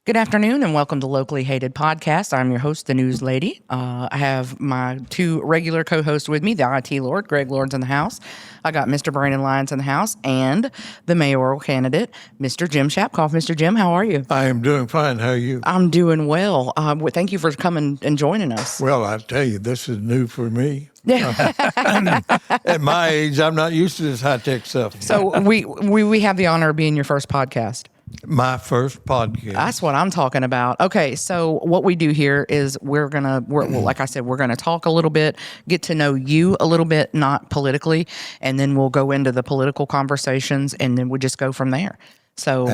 Good afternoon and welcome to Locally Hated Podcast. I'm your host, the News Lady. I have my two regular co-hosts with me, the IT Lord, Greg Lord's in the house. I got Mr. Brandon Lyons in the house and the mayoral candidate, Mr. Jim Shapkoff. Mr. Jim, how are you? I am doing fine. How are you? I'm doing well. Thank you for coming and joining us. Well, I tell you, this is new for me. At my age, I'm not used to this high-tech stuff. So we have the honor of being your first podcast. My first podcast. That's what I'm talking about. Okay, so what we do here is like I said, we're gonna talk a little bit, get to know you a little bit, not politically, and then we'll go into the political conversations, and then we just go from there. So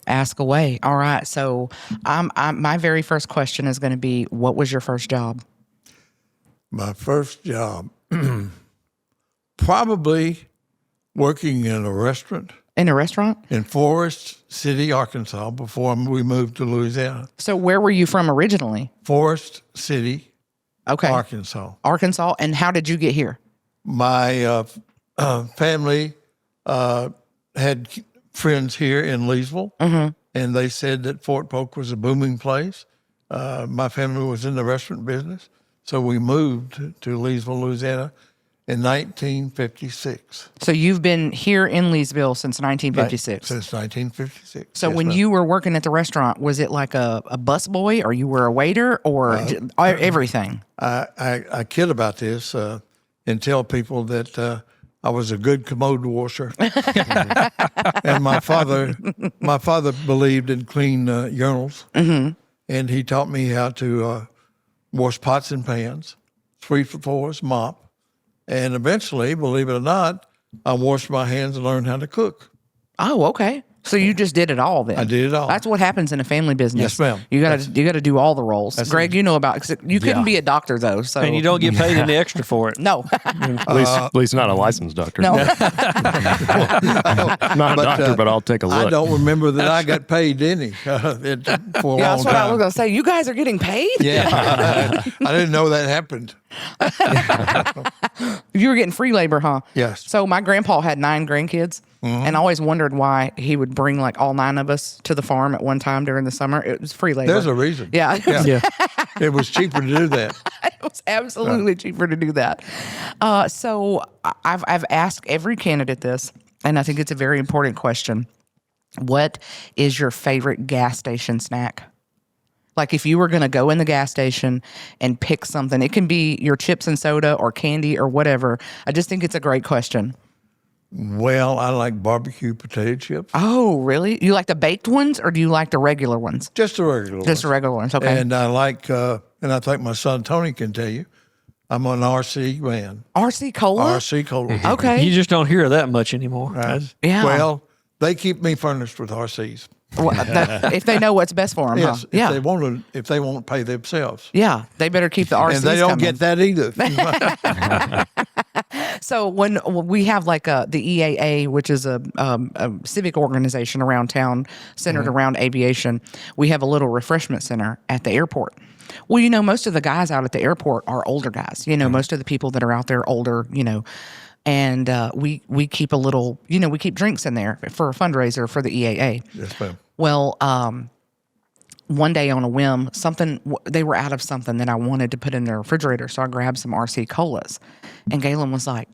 ask away. All right. So my very first question is going to be, what was your first job? My first job, probably working in a restaurant. In a restaurant? In Forest City, Arkansas, before we moved to Louisiana. So where were you from originally? Forest City, Arkansas. Arkansas. And how did you get here? My family had friends here in Leesville, and they said that Fort Polk was a booming place. My family was in the restaurant business, so we moved to Leesville, Louisiana in 1956. So you've been here in Leesville since 1956? Since 1956. So yes, when ma'am. you were working at the restaurant, was it like a bus boy, or you were a waiter, or everything? I kid about this and tell people that I was a good commode washer. And my father believed in clean urinals, and he taught me how to wash pots and pans, sweep the floors, mop. And eventually, believe it or not, I washed my hands and learned how to cook. Oh, okay. So you just did it all then? I did it all. That's what happens in a family business. Yes, ma'am. You got to do all the roles. Greg, you know about, 'cause you couldn't be a doctor though. So And you don't get paid any extra for it. No. At least not a licensed doctor. No. Not a doctor, but I'll take a look. I don't remember that I got paid any for a long Yeah, that's what time. I was going to say. You guys are getting paid? Yeah, I didn't know that happened. You were getting free labor, huh? Yes. So my grandpa had 9 grandkids, and I always wondered why he would bring like all 9 of us to the farm at one time during the summer. It was free labor. There's a reason. Yeah. It was cheaper to do that. It was absolutely cheaper to do that. So I've asked every candidate this, and I think it's a very important question. What is your favorite gas station snack? Like if you were going to go in the gas station and pick something, it can be your chips and soda or candy or whatever. I just think it's a great question. Well, I like barbecue potato chips. Oh, really? You like the baked ones or do you like the regular ones? Just the regular ones. Just the regular ones, okay. And I like, and I think my son Tony can tell you, I'm an RC man. RC Cola? RC Cola. Okay. You just don't hear that much anymore. Right. Yeah. Well, they keep me furnished with RCs. Well, if they know what's best for them, Yes. huh? Yeah. If they won't pay themselves. Yeah. They better keep the RCs And they don't coming. get that either. So when we have like the EAA, which is a civic organization around town centered around aviation, we have a little refreshment center at the airport. Well, most of the guys out at the airport are older guys. Most of the people that are out there older, and we keep a little, we keep drinks in there for a fundraiser for the EAA. Yes, ma'am. Well, one day on a whim, they were out of something that I wanted to put in the refrigerator, so I grabbed some RC Colas. And Galen was like,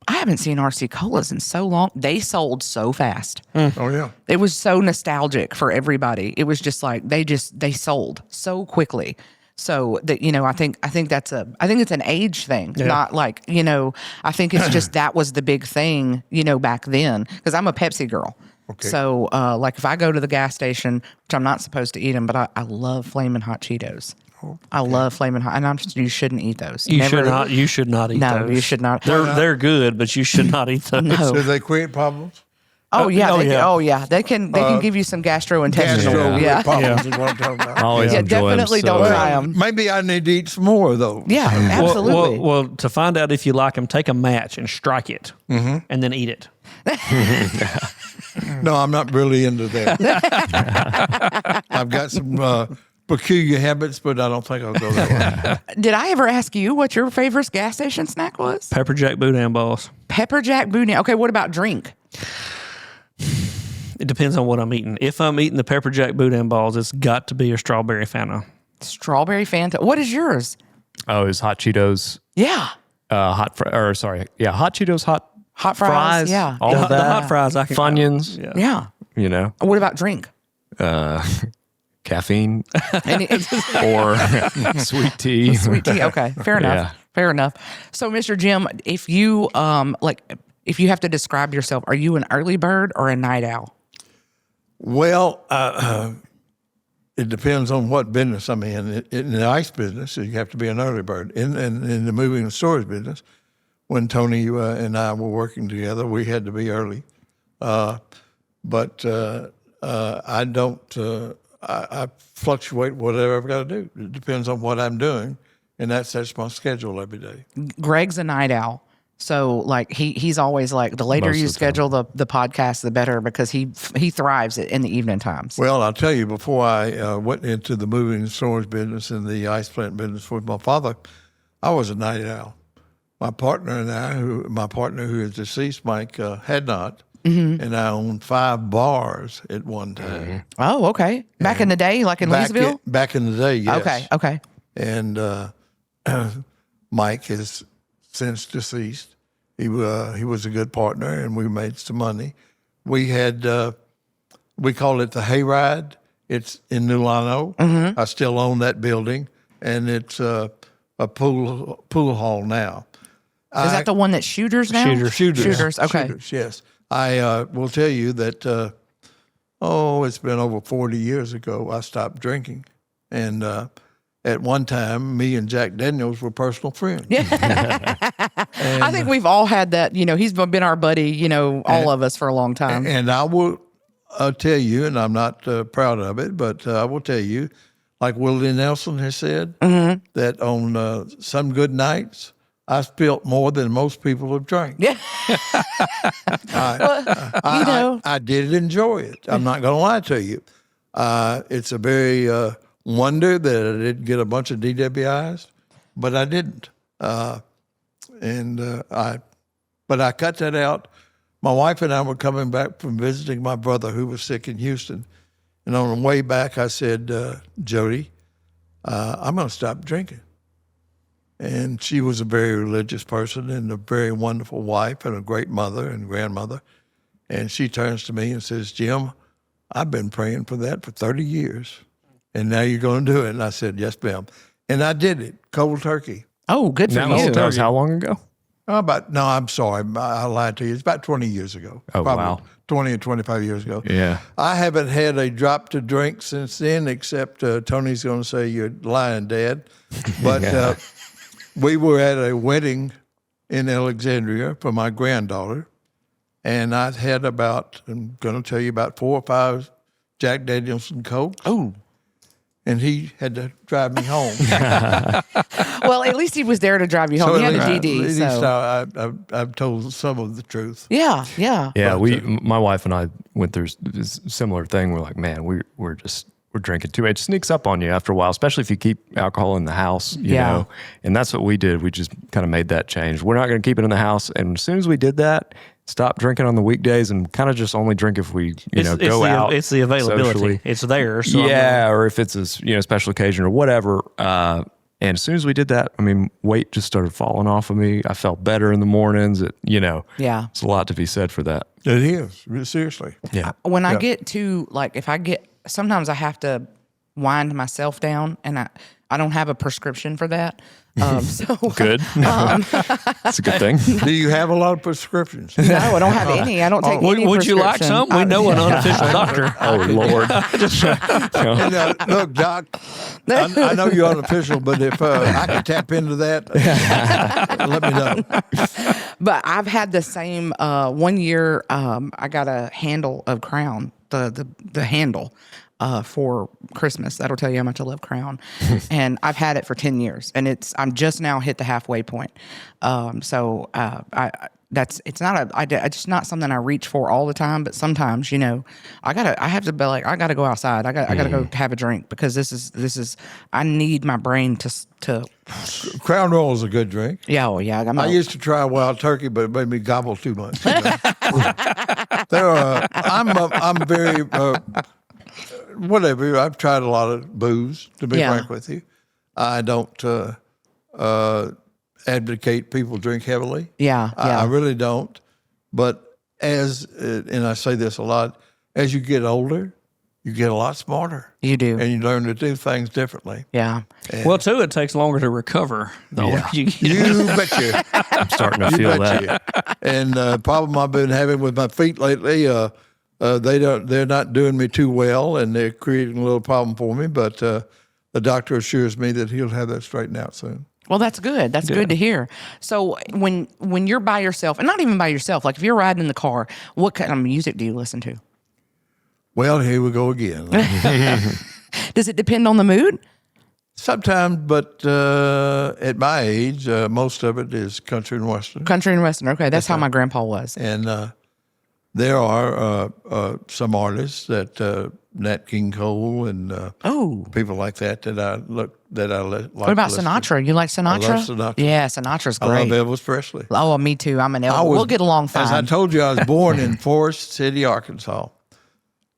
I haven't seen RC Colas in so long. They sold so fast. Oh, yeah. It was so nostalgic for everybody. It was just like they sold so quickly. So that I think it's an age thing, not like I think it's just that was the big thing back then because I'm a Pepsi girl. Okay. So like if I go to the gas station, which I'm not supposed to eat them, but I love Flamin' Hot Cheetos. Okay. I love Flamin' Hot, and you shouldn't eat those. You should not eat those. No, you should not. They're good, but you should not eat those. No. Do they create problems? Oh yeah, they can give you some gastrointestinal Problems is what I'm talking about. Always enjoy definitely them, don't so. try them. Maybe I need to eat some more of those. Yeah, absolutely. Well, to find out if you like them, take a match and strike it, and then eat it. No, I'm not really into that. I've got some peculiar habits, but I don't think I'll go that way. Did I ever ask you what your favorite gas station snack was? Pepper Jack Boudin balls. Pepper Jack Boudin. Okay, what about drink? It depends on what I'm eating. If I'm eating the pepper jack boudin balls, it's got to be a strawberry Fanta. Strawberry Fanta. What is yours? Oh, is hot Cheetos, Yeah. hot Cheetos, Hot fries. Yeah. all of The that. hot fries, I can. Funyuns, Yeah. you know, What about drink? caffeine Any, or sweet tea. sweet tea. Okay. Fair enough. Yeah. Fair enough. So, Mr. Jim, if you if you have to describe yourself, are you an early bird or a night owl? Well, it depends on what business I'm in. In the ice business, you have to be an early bird. In the moving and storage business, when Tony and I were working together, we had to be early. But I don't. I fluctuate whatever I've got to do. It depends on what I'm doing, and that sets my schedule every day. Greg's a night owl. So like he's always like the later Most you of the schedule the podcast, the better, because he thrives in the evening times. Well, I'll tell you, before I went into the moving and storage business and the ice plant business with my father, I was a night owl. My partner and I, who is deceased, Mike, had not. Mm-hmm. And I owned 5 bars at one time. Mm-hmm. Oh, okay. Back in the day, like in Leesville? Back in the day, yes. Okay. And Mike has since deceased. He was a good partner, and we made some money. We had we call it the Hayride. It's in New Lino. Mm-hmm. I still own that building, and it's a pool hall now. Is that the one that's Shooters now? Shooters. Okay. Shooters, yes. I will tell you that, it's been over 40 years ago, I stopped drinking. And at one time, me and Jack Daniels were personal friends. Yeah. I think we've all had that. You know, he's been our buddy, all of us for a long time. And I will tell you, and I'm not proud of it, but I will tell you, like Willie Nelson has said, mm-hmm. that on some good nights, I spilt more than most people have drank. Yeah. I did enjoy it. I'm not going to lie to you. It's a very wonder that I didn't get a bunch of DWIs, but I didn't. But I cut that out. My wife and I were coming back from visiting my brother who was sick in Houston. And on the way back, I said, Jody, I'm going to stop drinking. And she was a very religious person and a very wonderful wife and a great mother and grandmother. And she turns to me and says, Jim, I've been praying for that for 30 years. And now you're going to do it. And I said, yes, ma'am. And I did it, cold turkey. Oh, good for you. That was how long ago? I'm sorry. I lied to you. It's about 20 years ago. Oh, probably wow. 20 or 25 years ago. Yeah. I haven't had a drop to drink since then, except Tony's going to say you're lying, Dad. But we were at a wedding in Alexandria for my granddaughter, and I had I'm going to tell you, about 4 or 5 Jack Daniels and Cokes. Oh. And he had to drive me home. Well, at least he was there to drive you home. He had a GD. At least So. I've told some of the truth. Yeah. Yeah, my wife and I went through this similar thing. We're like, man, we're drinking too much. It sneaks up on you after a while, especially if you keep alcohol in the house, you know. And that's what we did. We just kind of made that change. We're not going to keep it in the house. And as soon as we did that, stop drinking on the weekdays and kind of just only drink if we, go out. It's the availability. Socially. It's there. So or if it's a special occasion or whatever. And as soon as we did that, weight just started falling off of me. I felt better in the mornings. Yeah. It's a lot to be said for that. It is, seriously. Yeah. When I get to, sometimes I have to wind myself down, and I don't have a prescription for that. So Good. That's a good thing. Do you have a lot of prescriptions? No, I don't have any. I don't take any Would you like prescription. some? We know an unofficial doctor. Oh, Lord. And, look, Doc, I know you're unofficial, but if I can tap into that, let me know. But I've had the same 1 year. I got a handle of Crown, the handle. For Christmas. That'll tell you how much I love Crown. And I've had it for 10 years, and I'm just now hit the halfway point. It's not something I reach for all the time, but sometimes, I have to be like, I gotta go outside. I gotta go have a drink, because this is, I need my brain to. Crown Royal is a good drink. Yeah. Oh yeah. I used to try wild turkey, but it made me gobble too much. I'm very whatever. I've tried a lot of booze, to be Yeah. frank with you. I don't advocate people drink heavily. Yeah, yeah. I really don't. But and I say this a lot, as you get older, you get a lot smarter. You do. And you learn to do things differently. Yeah. Well, too, it takes longer to recover. The older you get. You betcha. I'm starting to You feel betcha. that. And problem I've been having with my feet lately, they're not doing me too well, and they're creating a little problem for me. But the doctor assures me that he'll have that straightened out soon. Well, that's good. That's good to hear. So when you're by yourself, and not even by yourself, like if you're riding in the car, what kind of music do you listen to? Well, here we go again. Does it depend on the mood? Sometimes, but at my age, most of it is country and western. Country and western. Okay, that's how my grandpa was. And there are some artists that Nat King Cole and people like that like. What about Sinatra? You like Sinatra? I love Sinatra. Yeah, Sinatra's I great. love Elvis Presley. Oh, me too. I'm an Elvis. We'll get along fine. As I told you, I was born in Forest City, Arkansas,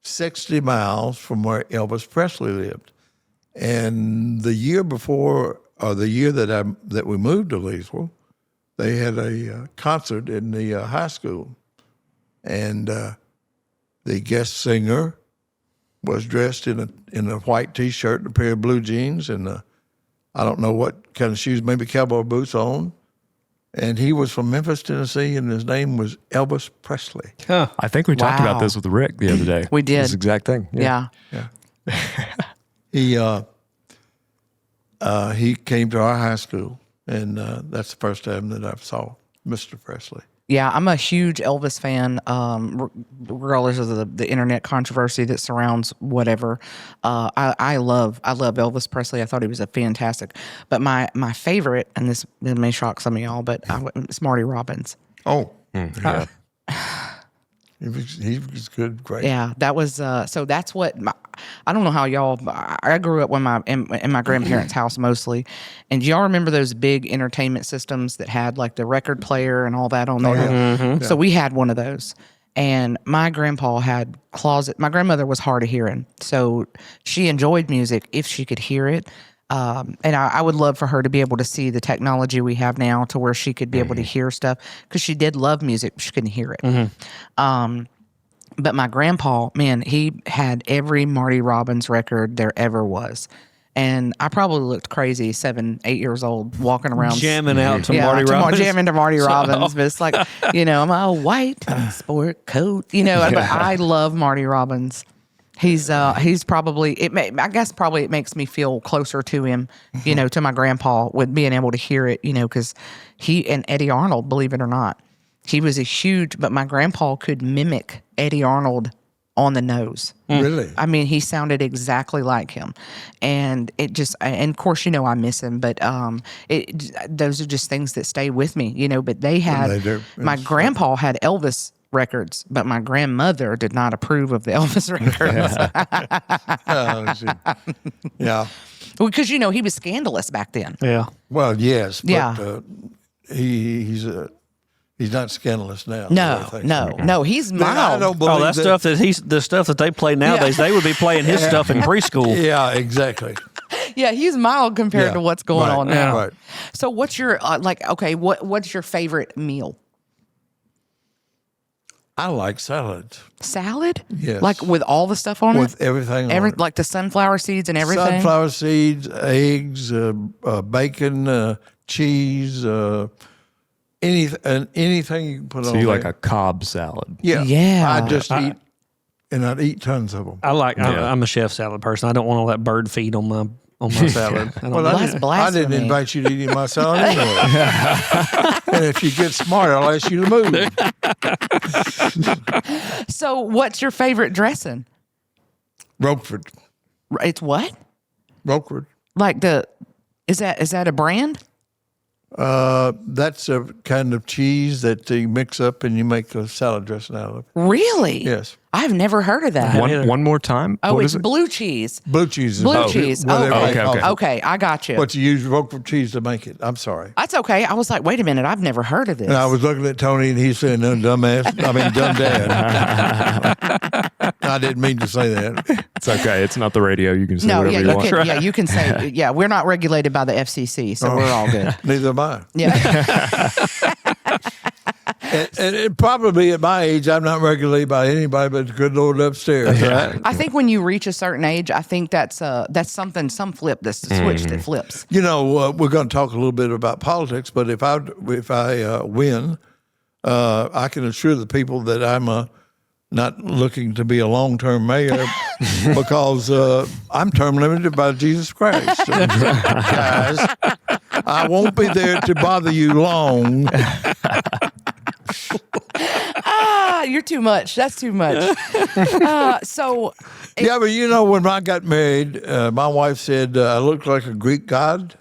60 miles from where Elvis Presley lived. And the year before, or the year that we moved to Leesville, they had a concert in the high school. And the guest singer was dressed in a white T-shirt and a pair of blue jeans and I don't know what kind of shoes, maybe cowboy boots on. And he was from Memphis, Tennessee, and his name was Elvis Presley. I think we talked Wow. about this with Rick the other day. We did. This exact thing. Yeah. He came to our high school, and that's the first time that I saw Mr. Presley. Yeah, I'm a huge Elvis fan, regardless of the internet controversy that surrounds whatever. I love Elvis Presley. I thought he was a fantastic. But my favorite, and this may shock some of y'all, but it's Marty Robbins. Oh, Yeah. he was good, great. Yeah, that was so. That's what I don't know how y'all. I grew up in my grandparents' house mostly, and do y'all remember those big entertainment systems that had like the record player and all that on there? yeah. So we had one of those, and my grandpa had closet. My grandmother was hard of hearing, so she enjoyed music if she could hear it. And I would love for her to be able to see the technology we have now to where she could be able to hear stuff because she did love music, but she couldn't hear it. But my grandpa, man, he had every Marty Robbins record there ever was. And I probably looked crazy, 7, 8 years old, walking around. Jamming out to Marty Robbins. Jamming to Marty Robbins. But it's like, I'm a white sport coat, but I love Marty Robbins. He's probably it makes me feel closer to him, to my grandpa with being able to hear it, because he and Eddie Arnold, believe it or not, he was but my grandpa could mimic Eddie Arnold on the nose. Really? I mean, he sounded exactly like him, and and of course, I miss him, but those are just things that stay with me, But they had They do. my grandpa had Elvis records, but my grandmother did not approve of the Elvis records. Yeah. Because he was scandalous back then. Yeah. Well, yes. But, Yeah. he's not scandalous now. No, he's I mild. don't believe Oh, that stuff the stuff that they play nowadays, they would be playing his stuff in preschool. Yeah, exactly. Yeah, he's mild compared Yeah. to what's going Right, on now. right. So what's your what's your favorite meal? I like salads Salad? Yes. Like with all the stuff on with it? everything on it. Like the sunflower seeds and everything? Sunflower seeds, eggs, bacon, cheese, anything you can put on So you there. like a Cobb salad? Yeah. Yeah. I just eat, and I'd eat tons of them. I'm a chef salad person. I don't want all that bird feed on my salad. I don't Well, that's I blasphemy. didn't invite you to eat my salad anyway. And if you get smart, I'll ask you to move. So what's your favorite dressing? Roquefort. It's what? Roquefort. Like is that a brand? That's a kind of cheese that you mix up and you make a salad dressing out of. Really? Yes. I've never heard of that. One more time. Oh, What it's is it? blue cheese. Blue cheese is Blue cheese. what Oh, everybody okay, calls okay. it. Okay, I got you. But you use Roquefort cheese to make it. I'm sorry. That's okay. I was like, wait a minute, I've never heard of this. And I was looking at Tony, and he said, "No, dumbass." I mean, dumb dad. I didn't mean to say that. It's okay. It's not the radio. You can say no, whatever yeah, you you want. can, yeah, you can say, yeah, we're not regulated by the FCC, so we're all good. Neither am I. Yeah. And probably at my age, I'm not regulated by anybody but the good Lord upstairs. Right? I think when you reach a certain age, I think that's something, some flip, that's the switch that flips. You know, we're going to talk a little bit about politics, but if I win, I can assure the people that I'm not looking to be a long-term mayor because I'm term limited by Jesus Christ. So, guys, I won't be there to bother you long. You're too much. That's too much. So, Yeah, but you know, when I got married, my wife said I looked like a Greek god.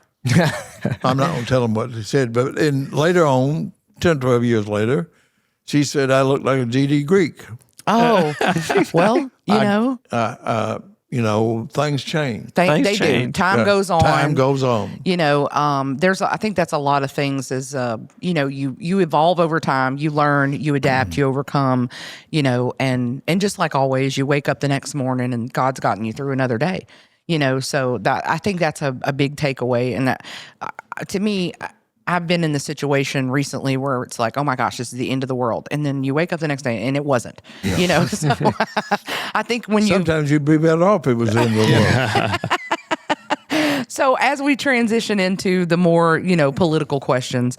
I'm not going to tell them what she said, but later on, 10, 12 years later, she said I looked like a GD Greek. oh, well, You know, things change. they do. change. Time goes on. Time goes on. You know, I think that's a lot of things is, you know, you evolve over time, you learn, you adapt, you overcome, you know, and just like always, you wake up the next morning and God's gotten you through another day, you know, so that, I think that's a big takeaway. And that, to me, I've been in the situation recently where it's like, oh my gosh, this is the end of the world. And then you wake up the next day and it wasn't, you know, so I think when Sometimes you'd be better off if it was in the world. So as we transition into the more, you know, political questions,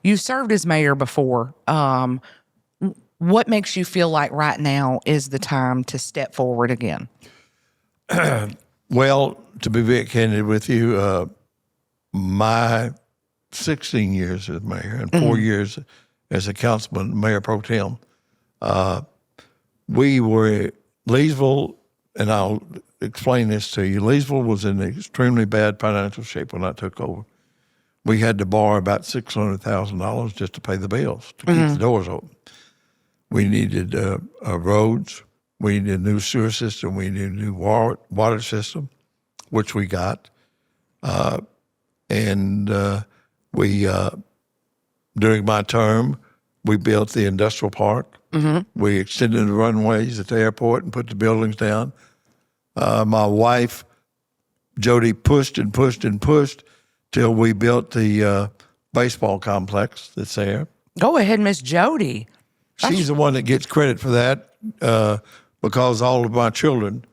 you served as mayor before. What makes you feel like right now is the time to step forward again? Well, to be very candid with you, my 16 years as mayor and 4 years as a councilman, mayor pro tem, we were Leesville, and I'll explain this to you. Leesville was in extremely bad financial shape when I took over. We had to borrow about $600,000 just to pay the bills, to keep the doors open. We needed roads. We needed a new sewer system. We needed a new water system, which we got. And we, during my term, we built the industrial park. We extended the runways at the airport and put the buildings down. My wife, Jody, pushed and pushed and pushed till we built the baseball complex that's there. Go ahead, Miss Jody. She's the one that gets credit for that because all of my children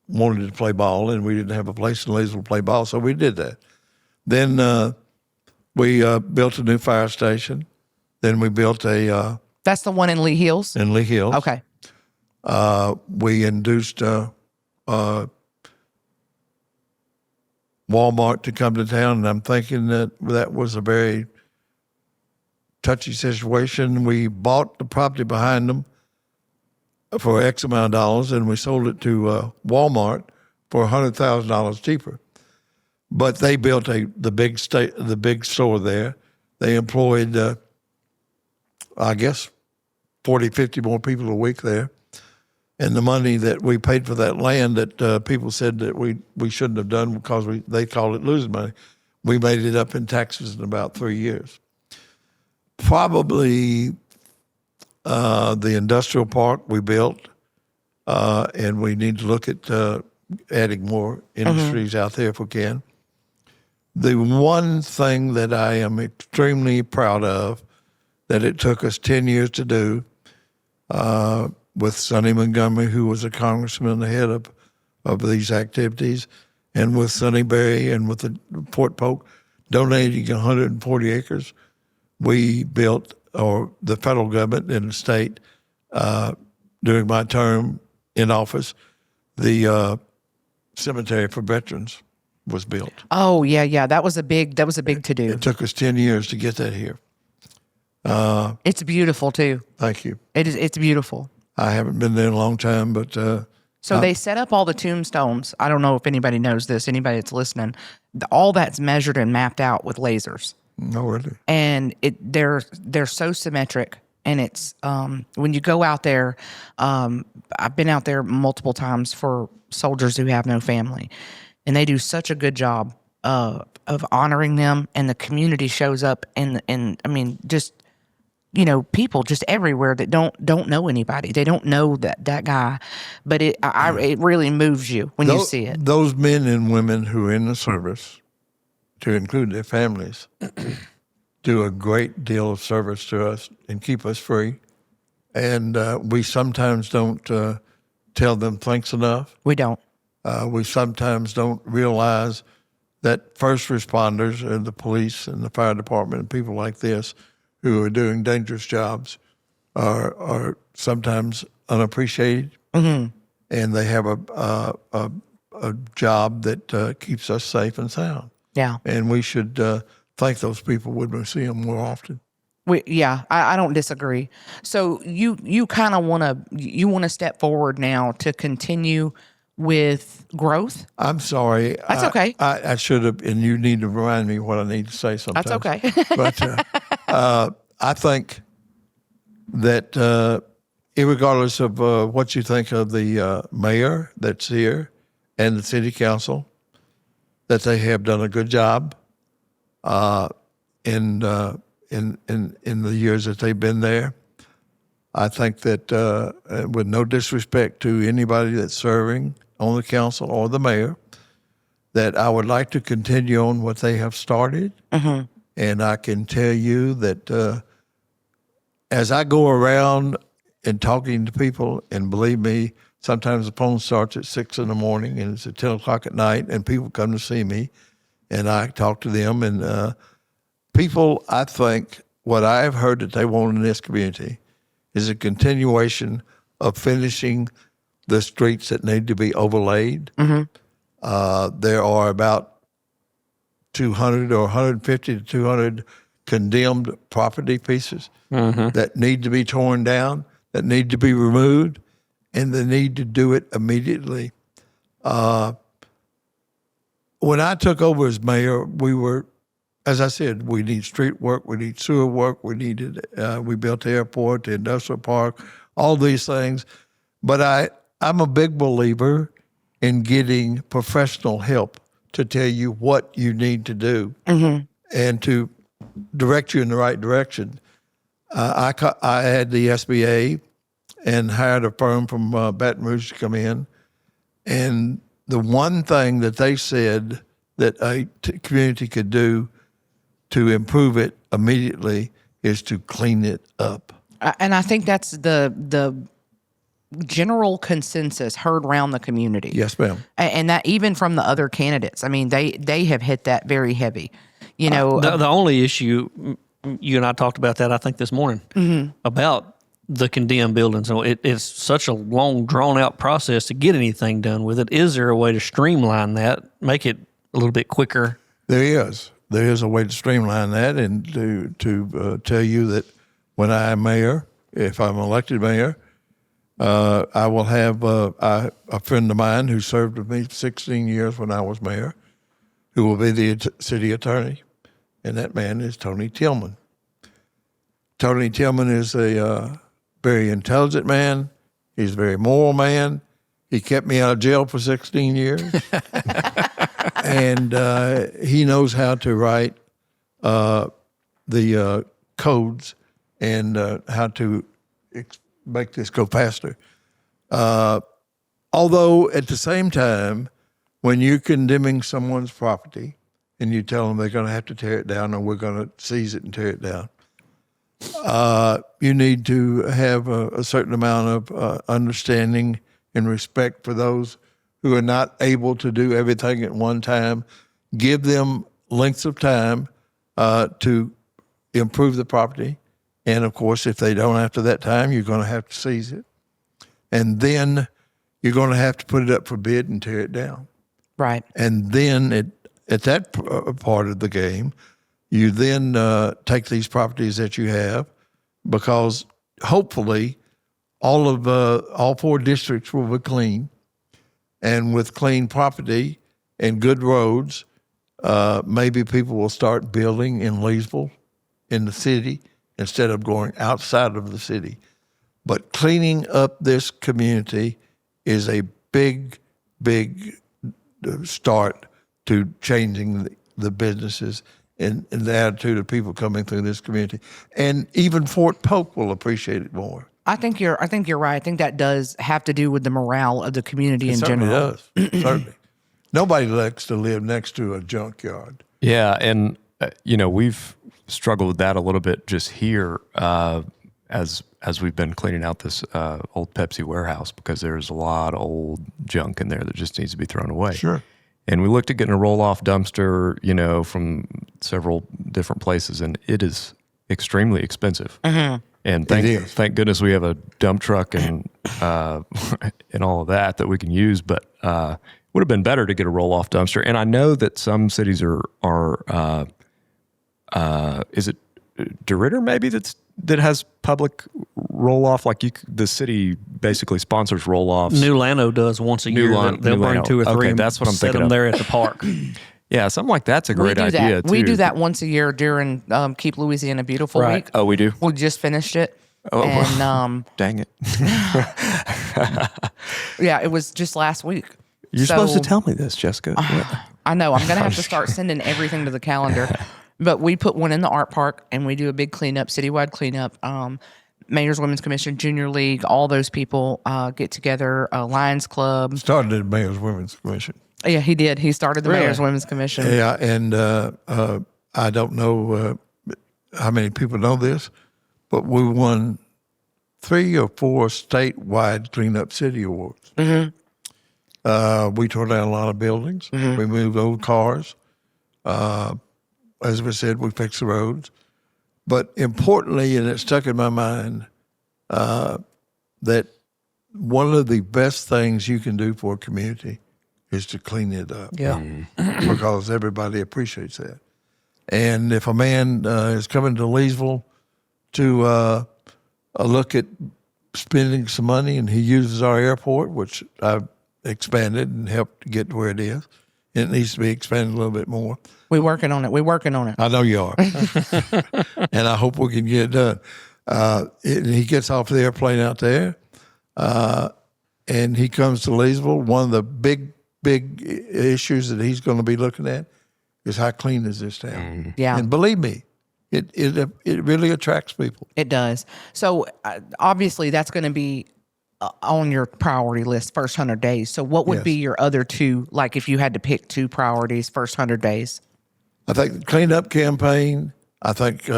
wanted to play ball, and we didn't have a place in Leesville to play ball, so we did that. Then we built a new fire station. Then we built a That's the one in Lee Hills? in Lee Hills. Okay. We induced Walmart to come to town, and I'm thinking that was a very touchy situation. We bought the property behind them for X amount of dollars, and we sold it to Walmart for $100,000 cheaper. But they built the big store there. They employed, I guess, 40, 50 more people a week there. And the money that we paid for that land that people said that we shouldn't have done because they called it losing money, we made it up in taxes in about 3 years. Probably the industrial park we built, and we need to look at adding more industries out there if we can. The one thing that I am extremely proud of that it took us 10 years to do with Sonny Montgomery, who was a congressman, the head of these activities, and with Sonny Berry and with the Fort Polk donating 140 acres, we built, or the federal government and the state, during my term in office, the cemetery for veterans was built. Oh, yeah. That was a big to do. It took us 10 years to get that here. It's beautiful too. Thank you. It's beautiful. I haven't been there in a long time, but So they set up all the tombstones. I don't know if anybody knows this, anybody that's listening. All that's measured and mapped out with lasers. no, really. And they're so symmetric and it's when you go out there. I've been out there multiple times for soldiers who have no family, and they do such a good job of honoring them, and the community shows up, and I mean, just people just everywhere that don't know anybody. They don't know that guy, but it really moves you when you see it. Those men and women who are in the service, to include their families, do a great deal of service to us and keep us free. And we sometimes don't tell them thanks enough. We don't. We sometimes don't realize that first responders and the police and the fire department and people like this who are doing dangerous jobs are sometimes unappreciated, and they have a job that keeps us safe and sound. Yeah, and we should thank those people when we see them more often. I don't disagree. So you kind of want to step forward now to continue with growth. I'm sorry. That's okay. I should have, and you need to remind me what I need to say sometimes. That's okay. But I think that irregardless of what you think of the mayor that's here and the city council, that they have done a good job in the years that they've been there. I think that with no disrespect to anybody that's serving on the council or the mayor, that I would like to continue on what they have started. Mm-hmm. And I can tell you that as I go around and talking to people, and believe me, sometimes the phone starts at 6 a.m. and it's at 10 o'clock at night, and people come to see me, and I talk to them. And people, I think, what I have heard that they want in this community is a continuation of finishing the streets that need to be overlaid. Mm-hmm. There are about 200 or 150 to 200 condemned property pieces that need to be torn down, that need to be removed, and they need to do it immediately. When I took over as mayor, we were, as I said, we need street work, we need sewer work, we built the airport, the industrial park, all these things. But I'm a big believer in getting professional help to tell you what you need to do and to direct you in the right direction. I had the SBA and hired a firm from Baton Rouge to come in. And the one thing that they said that a community could do to improve it immediately is to clean it up. And I think that's the general consensus heard around the community. Yes, ma'am. And that even from the other candidates, I mean, they have hit that very heavy. The only issue, you and I talked about that, I think, this morning, about the condemned buildings. So it's such a long, drawn-out process to get anything done with it. Is there a way to streamline that, make it a little bit quicker? There is. There is a way to streamline that, and to tell you that when I am mayor, if I'm elected mayor, I will have a friend of mine who served with me 16 years when I was mayor, who will be the city attorney, and that man is Tony Tillman. Tony Tillman is a very intelligent man. He's a very moral man. He kept me out of jail for 16 years. And he knows how to write the codes and how to make this go faster. Although at the same time, when you're condemning someone's property and you tell them they're going to have to tear it down or we're going to seize it and tear it down, you need to have a certain amount of understanding and respect for those who are not able to do everything at one time. Give them lengths of time to improve the property. And, of course, if they don't after that time, you're going to have to seize it. And then you're going to have to put it up for bid and tear it down. Right. And then at that part of the game, you then take these properties that you have, because hopefully all 4 districts will be clean. And with clean property and good roads, maybe people will start building in Leesville, in the city, instead of going outside of the city. But cleaning up this community is a big, big start to changing the businesses and the attitude of people coming through this community. And even Fort Polk will appreciate it more. I think you're right. I think that does have to do with the morale of the community in Certainly general. does. Certainly. Nobody likes to live next to a junkyard. Yeah, and we've struggled with that a little bit just here as we've been cleaning out this old Pepsi warehouse, because there's a lot of old junk in there that just needs to be thrown away. Sure. And we looked at getting a roll-off dumpster, from several different places, and it is extremely expensive. Mm-hmm. And thank goodness we have a dump truck and and all of that we can use. But would have been better to get a roll-off dumpster. And I know that some cities are is it DeRidder maybe that has public roll-off? Like the city basically sponsors roll-offs. New Lano does once a year. They'll bring 2 or 3. Okay, that's what I'm set thinking them of. there at the park. Yeah, something like that's a great idea too. We do that once a year during Keep Louisiana Beautiful Right. week. Oh, we do? We just finished it. Oh, and dang it. yeah, it was just last week. You're supposed to tell me this, Jessica. I know. I'm going to have to start sending everything to the calendar. But we put one in the art park, and we do a big cleanup, citywide cleanup. Mayor's Women's Commission, Junior League, all those people get together. Lions Club. Started at Mayor's Women's Commission. Yeah, he did. He started the Really? Mayor's Women's Commission. Yeah, and I don't know how many people know this, but we won 3 or 4 statewide Cleanup City Awards. Mm-hmm. We tore down a lot of buildings. Mm-hmm. We moved old cars. As we said, we fixed the roads. But importantly, and it stuck in my mind, that one of the best things you can do for a community is to clean it up. Yeah. Because everybody appreciates that. And if a man is coming to Leesville to look at spending some money and he uses our airport, which I've expanded and helped get to where it is, it needs to be expanded a little bit more. We're working on it. I know you are. And I hope we can get it done. He gets off the airplane out there and he comes to Leesville. One of the big issues that he's going to be looking at is how clean is this town. Yeah. And believe me, it really attracts people. It does. So obviously that's going to be on your priority list first 100 days. So what would be your other 2, like if you had to pick 2 priorities first 100 days? I think the cleanup campaign, I think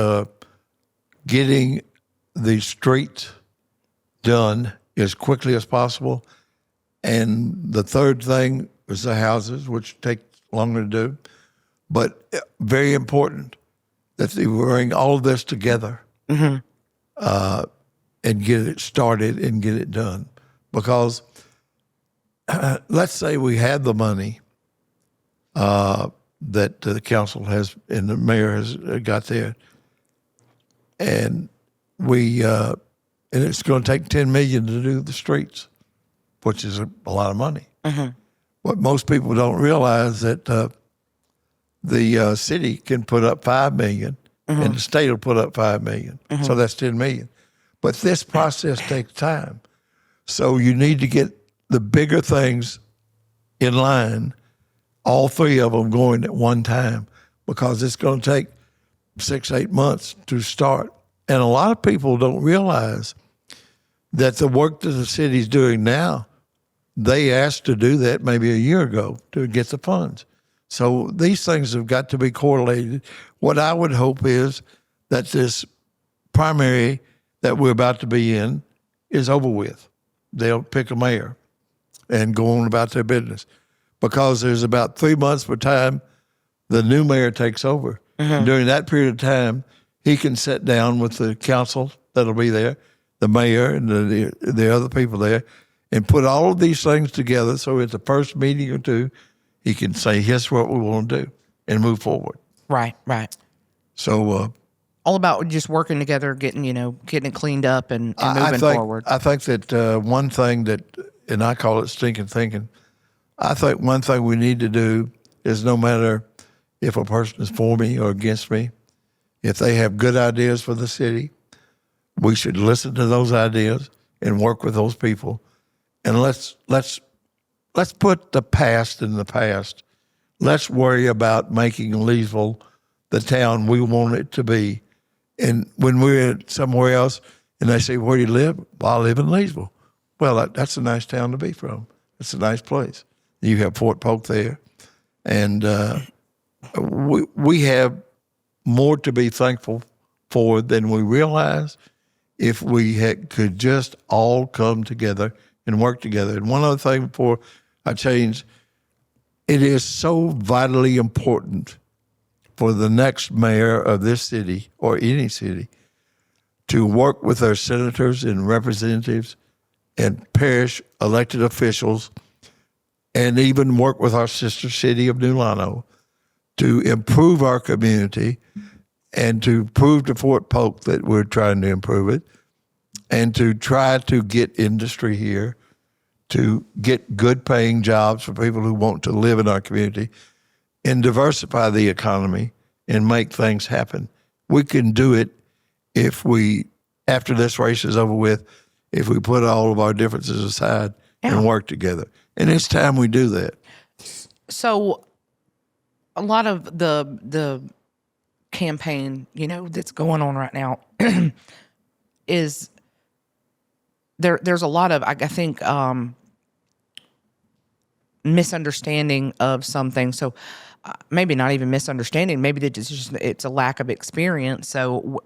getting the streets done as quickly as possible. And the third thing is the houses, which take longer to do. But very important that they bring all of this together and get it started and get it done. Because let's say we had the money that the council has and the mayor has got there, and and it's going to take $10 million to do the streets, which is a lot of money. Mm-hmm. What most people don't realize that the city can put up $5 million, and the state will put up $5 million, so that's $10 million. But this process takes time, so you need to get the bigger things in line, all 3 of them going at one time, because it's going to take 6-8 months to start. And a lot of people don't realize that the work that the city's doing now, they asked to do that maybe a year ago to get the funds. So these things have got to be correlated. What I would hope is that this primary that we're about to be in is over with. They'll pick a mayor and go on about their business, because there's about 3 months by the time the new mayor takes over. Mm-hmm. During that period of time, he can sit down with the council that'll be there, the mayor and the other people there, and put all of these things together. So at the first meeting or 2, he can say, here's what we want to do, and move forward. Right. So all about just working together, getting it cleaned up and moving forward. I think that one thing that, and I call it stinking thinking, I think one thing we need to do is, no matter if a person is for me or against me, If they have good ideas for the city, we should listen to those ideas and work with those people. And let's put the past in the past. Let's worry about making Leesville the town we want it to be. And when we're somewhere else and they say, where do you live? Well, I live in Leesville. Well, that's a nice town to be from. It's a nice place. You have Fort Polk there. And we have more to be thankful for than we realize if we could just all come together and work together. And one other thing before I change, it is so vitally important for the next mayor of this city or any city to work with our senators and representatives and parish elected officials and even work with our sister city of New Lino to improve our community and to prove to Fort Polk that we're trying to improve it and to try to get industry here, to get good paying jobs for people who want to live in our community and diversify the economy and make things happen. We can do it if we, after this race is over with, if we put all of our differences aside and work together. And it's time we do that. So a lot of the campaign, that's going on right now is there's a lot of, I think, misunderstanding of something. So maybe not even misunderstanding. Maybe it's a lack of experience. So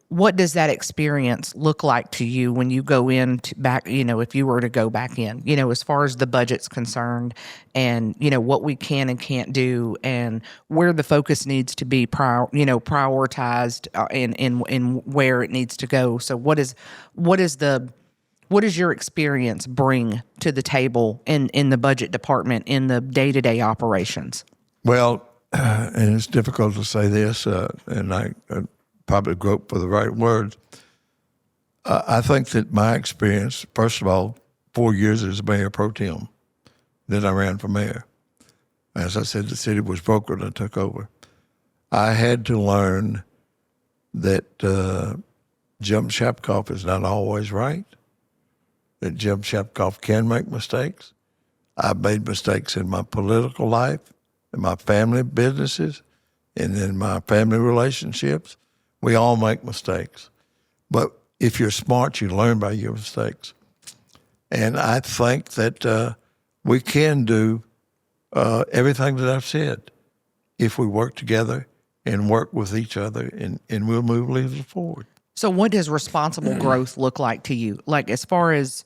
what does that experience look like to you when you go in back, if you were to go back in, as far as the budget's concerned and, what we can and can't do and where the focus needs to be prioritized in where it needs to go. So what does your experience bring to the table in the budget department in the day-to-day operations? Well, and it's difficult to say this, and I probably grope for the right words. I think that my experience, first of all, 4 years as mayor pro tem, then I ran for mayor. As I said, the city was broke when I took over. I had to learn that Jim Shapkoff is not always right, that Jim Shapkoff can make mistakes. I've made mistakes in my political life, in my family businesses, and in my family relationships. We all make mistakes. But if you're smart, you learn by your mistakes. And I think that we can do everything that I've said if we work together and work with each other, and we'll move Leesville forward. So what does responsible growth look like to you? Like as far as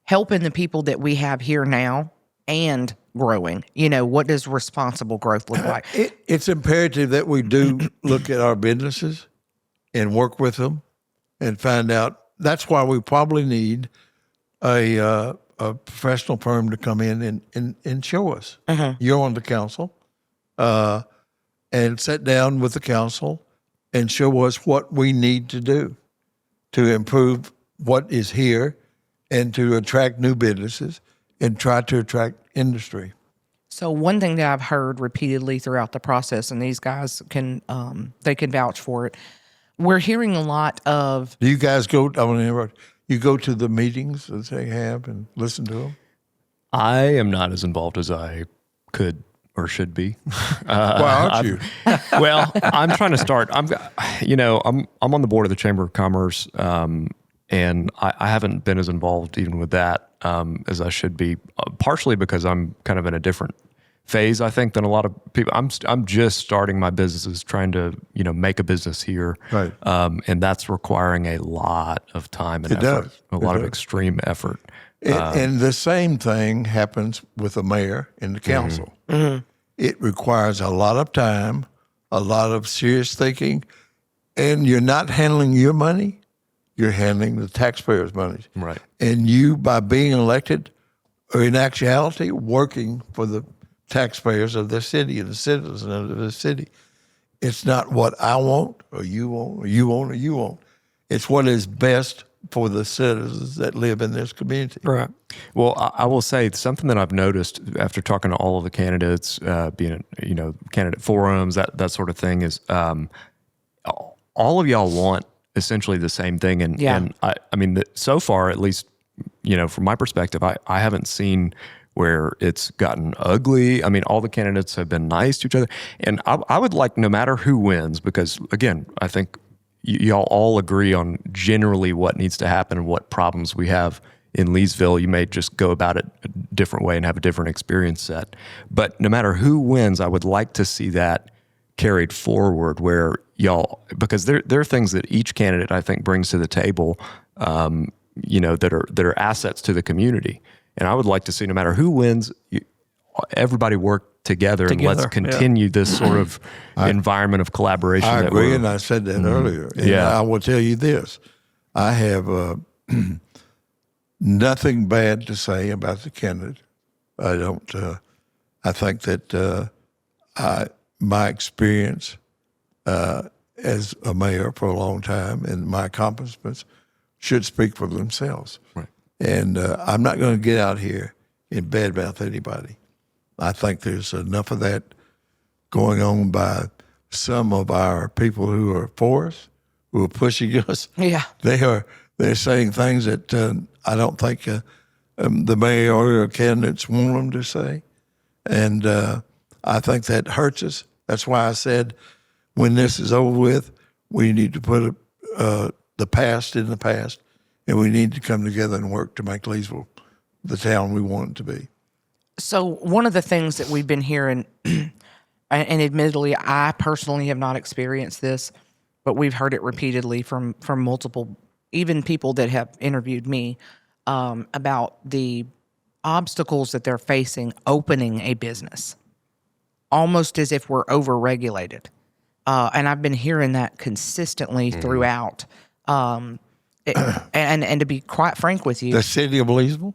helping the people that we have here now and growing, what does responsible growth look like? It's imperative that we do look at our businesses and work with them and find out. That's why we probably need a professional firm to come in and show us. You're on the council, and sit down with the council and show us what we need to do to improve what is here and to attract new businesses and try to attract industry. So one thing that I've heard repeatedly throughout the process, and these guys can vouch for it, we're hearing a lot of... Do you guys go, I want to interrupt, you go to the meetings that they have and listen to them? I am not as involved as I could or should be. Why aren't you? Well, I'm trying to start. I'm on the board of the Chamber of Commerce, and I haven't been as involved even with that as I should be. Partially because I'm kind of in a different phase, I think, than a lot of people. I'm just starting my businesses, trying to make a business here, right? And that's requiring a lot of time and effort, a lot of extreme effort. And the same thing happens with the mayor and the council. Mm-hmm. It requires a lot of time, a lot of serious thinking, and you're not handling your money, you're handling the taxpayers' money. Right. And you, by being elected, are in actuality working for the taxpayers of the city and the citizens of the city. It's not what I want or you want or you want or you want. It's what is best for the citizens that live in this community. Right. Well, I will say something that I've noticed after talking to all of the candidates, being candidate forums, that sort of thing, is all of y'all want essentially the same thing, and I mean, so far, at least, from my perspective, I haven't seen where it's gotten ugly. I mean, all the candidates have been nice to each other, and I would like, no matter who wins, because again, I think y'all all agree on generally what needs to happen and what problems we have in Leesville. You may just go about it a different way and have a different experience set. But no matter who wins, I would like to see that carried forward where y'all, because there are things that each candidate, I think, brings to the table, that are assets to the community. And I would like to see, no matter who wins, everybody work together and let's continue this sort of environment of collaboration. I agree, and I said that earlier. And I will tell you this. I have nothing bad to say about the candidate. I don't. I think that my experience as a mayor for a long time and my accomplishments should speak for themselves. Right. And I'm not going to get out here and badmouth anybody. I think there's enough of that going on by some of our people who are for us, who are pushing us. Yeah. They're saying things that I don't think the mayoral candidates want them to say. And I think that hurts us. That's why I said when this is over with, we need to put the past in the past, and we need to come together and work to make Leesville the town we want it to be. So one of the things that we've been hearing, and admittedly, I personally have not experienced this, but we've heard it repeatedly from multiple, even people that have interviewed me, about the obstacles that they're facing opening a business, almost as if we're overregulated. And I've been hearing that consistently throughout. And to be quite frank with you, The city of Leesville?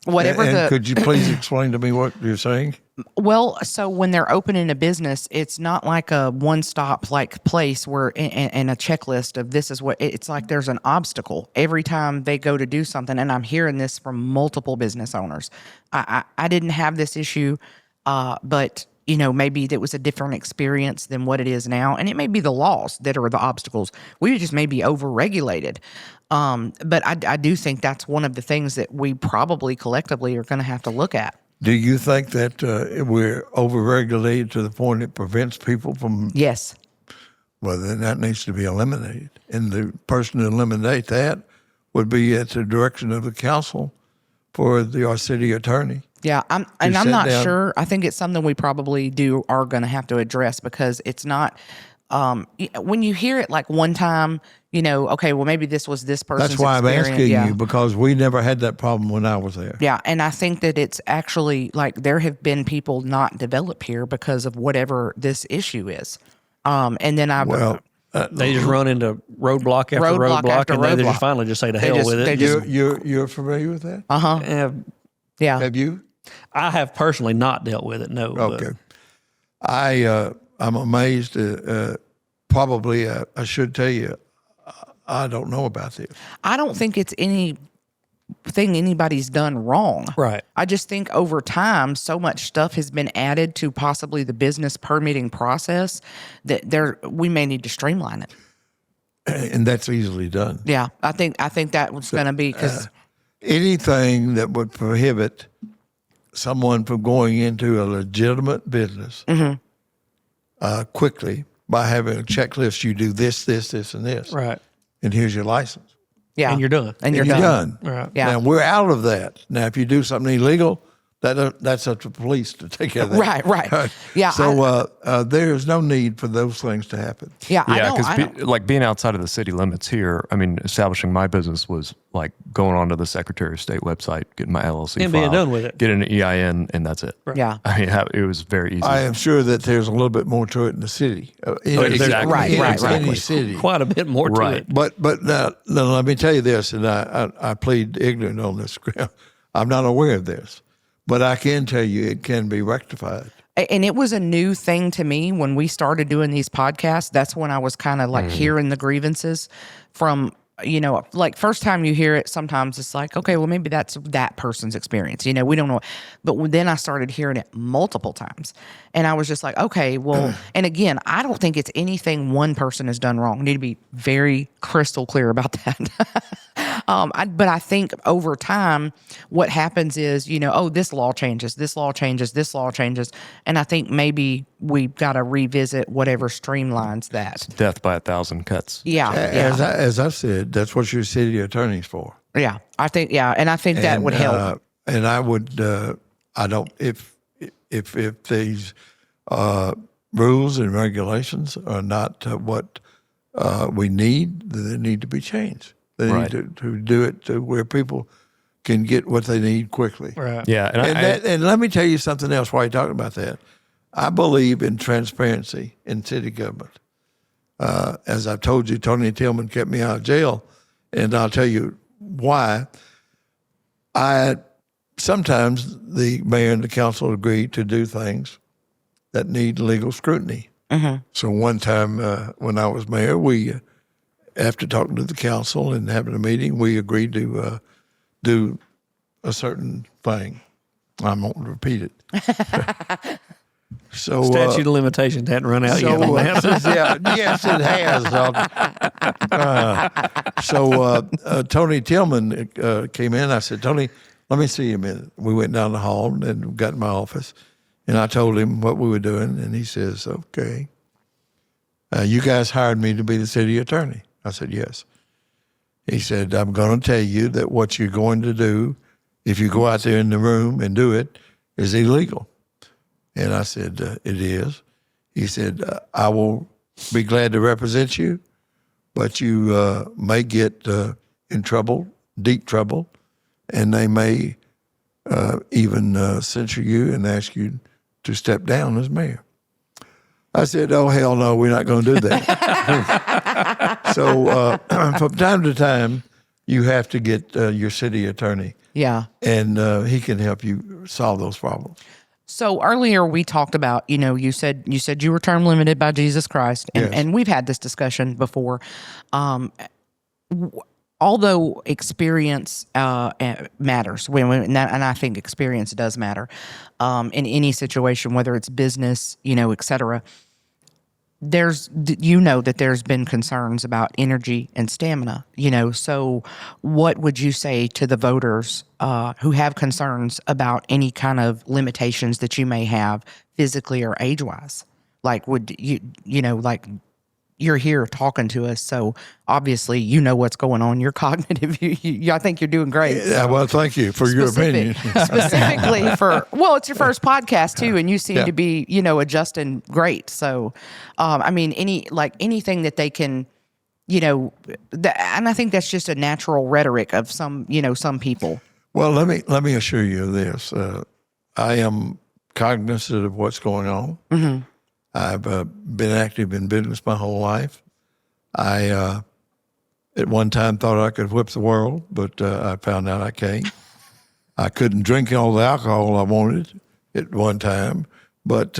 whatever And the could you please explain to me what you're saying? well, so when they're opening a business, it's not like a one-stop like place where and a checklist of this is what it's like. There's an obstacle every time they go to do something, and I'm hearing this from multiple business owners. I didn't have this issue, but maybe it was a different experience than what it is now, and it may be the laws that are the obstacles. We just may be overregulated. But I do think that's one of the things that we probably collectively are going to have to look at. Do you think that we're overregulated to the point it prevents people from? Yes. Well, then that needs to be eliminated. And the person to eliminate that would be at the direction of the council for our city attorney. Yeah, I'm sit not down. sure. I think it's something we probably are going to have to address because it's not. When you hear it like one time, okay, well maybe this was this person's That's why I'm experience. asking Yeah. you, because we never had that problem when I was there. Yeah, and I think that it's actually like there have been people not develop here because of whatever this issue is. And then They just run into roadblock after Roadblock roadblock, after and they roadblock. just finally just say to hell with they it. just- You're familiar with that? yeah. Have you? I have personally not dealt with it. No. but- Okay. I'm amazed. Probably, I should tell you, I don't know about this. I don't think it's anything anybody's done wrong. Right. I just think over time, so much stuff has been added to possibly the business permitting process that we may need to streamline it. And that's easily done. Yeah, I think that was going to be because Anything that would prohibit someone from going into a legitimate business quickly by having a checklist, you do this, this, this, and this. Right. And here's your license. yeah, And you're done. and you're You're done. done. Right. Yeah. Now, we're out of that. Now, if you do something illegal, that's up to police to take care of that. Right. Yeah, So there's no need for those things to happen. Yeah, I Yeah, know. because being outside of the city limits here, I mean, establishing my business was like going onto the Secretary of State website, getting my LLC And being filed, done with it. getting an EIN, and that's it. Yeah. I mean, it was very easy. I am sure that there's a little bit more to it in the city. Exactly. Right, right. Any city. Quite a bit more to Right. it. But now, let me tell you this, and I plead ignorant on this ground. I'm not aware of this, but I can tell you it can be rectified. And it was a new thing to me when we started doing these podcasts. That's when I was kind of like hearing the grievances from like first time you hear it, sometimes it's like, okay, well, maybe that's that person's experience. We don't know. But then I started hearing it multiple times. And I was just like, okay, well, and again, I don't think it's anything one person has done wrong. I need to be very crystal clear about that. But I think over time, what happens is, this law changes, this law changes, this law changes. And I think maybe we've got to revisit whatever streamlines that. Death by 1,000 cuts. Yeah. As I said, that's what your city attorney's for. Yeah. I think that would help. And I would, I don't, if these rules and regulations are not what we need, then they need to be changed. They need to do it to where people can get what they need quickly. Right. Yeah. And let me tell you something else while you're talking about that. I believe in transparency in city government. As I've told you, Tony Tillman kept me out of jail, and I'll tell you why. Sometimes the mayor and the council agree to do things that need legal scrutiny. So one time when I was mayor, we, after talking to the council and having a meeting, we agreed to do a certain thing. I won't repeat it. So Statute of limitations hadn't run out yet on that. Yes, it has. Tony Tillman came in. I said, Tony, let me see you a minute. We went down the hall and got in my office, and I told him what we were doing, and he says, okay. You guys hired me to be the city attorney. I said, yes. He said, I'm going to tell you that what you're going to do, if you go out there in the room and do it, is illegal. And I said, it is. He said, I will be glad to represent you, but you may get in trouble, deep trouble, and they may even censure you and ask you to step down as mayor. I said, oh, hell no, we're not going to do that. So from time to time, you have to get your city attorney. Yeah. And he can help you solve those problems. So earlier we talked about, you said you were term limited by Jesus Christ, and, Yes. and we've had this discussion before. Although experience matters, and I think experience does matter in any situation, whether it's business, et cetera. There's been concerns about energy and stamina, so what would you say to the voters who have concerns about any kind of limitations that you may have physically or age-wise? Like, would like you're here talking to us, so obviously you know what's going on. You're cognitive. I think you're doing great. Yeah, well, thank you for your opinion. Specifically it's your first podcast too, and you seem to be, adjusting great. So, anything that they can, and I think that's just a natural rhetoric of some people. Well, let me assure you of this. I am cognizant of what's going on. Mm-hmm. I've been active in business my whole life. I, at one time, thought I could whip the world, but I found out I can't. I couldn't drink all the alcohol I wanted at one time, but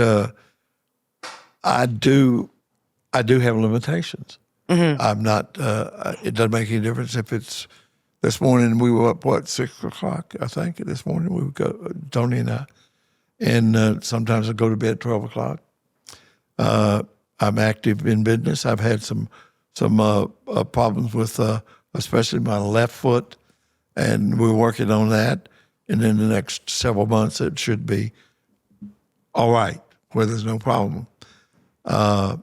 I do have limitations. Mm-hmm. I'm not. It doesn't make any difference if it's. This morning we were up 6 o'clock. I think this morning we would go, Tony and I, and sometimes I go to bed at 12 o'clock. I'm active in business. I've had some problems with especially my left foot, and we're working on that. And in the next several months, it should be all right, where there's no problem. I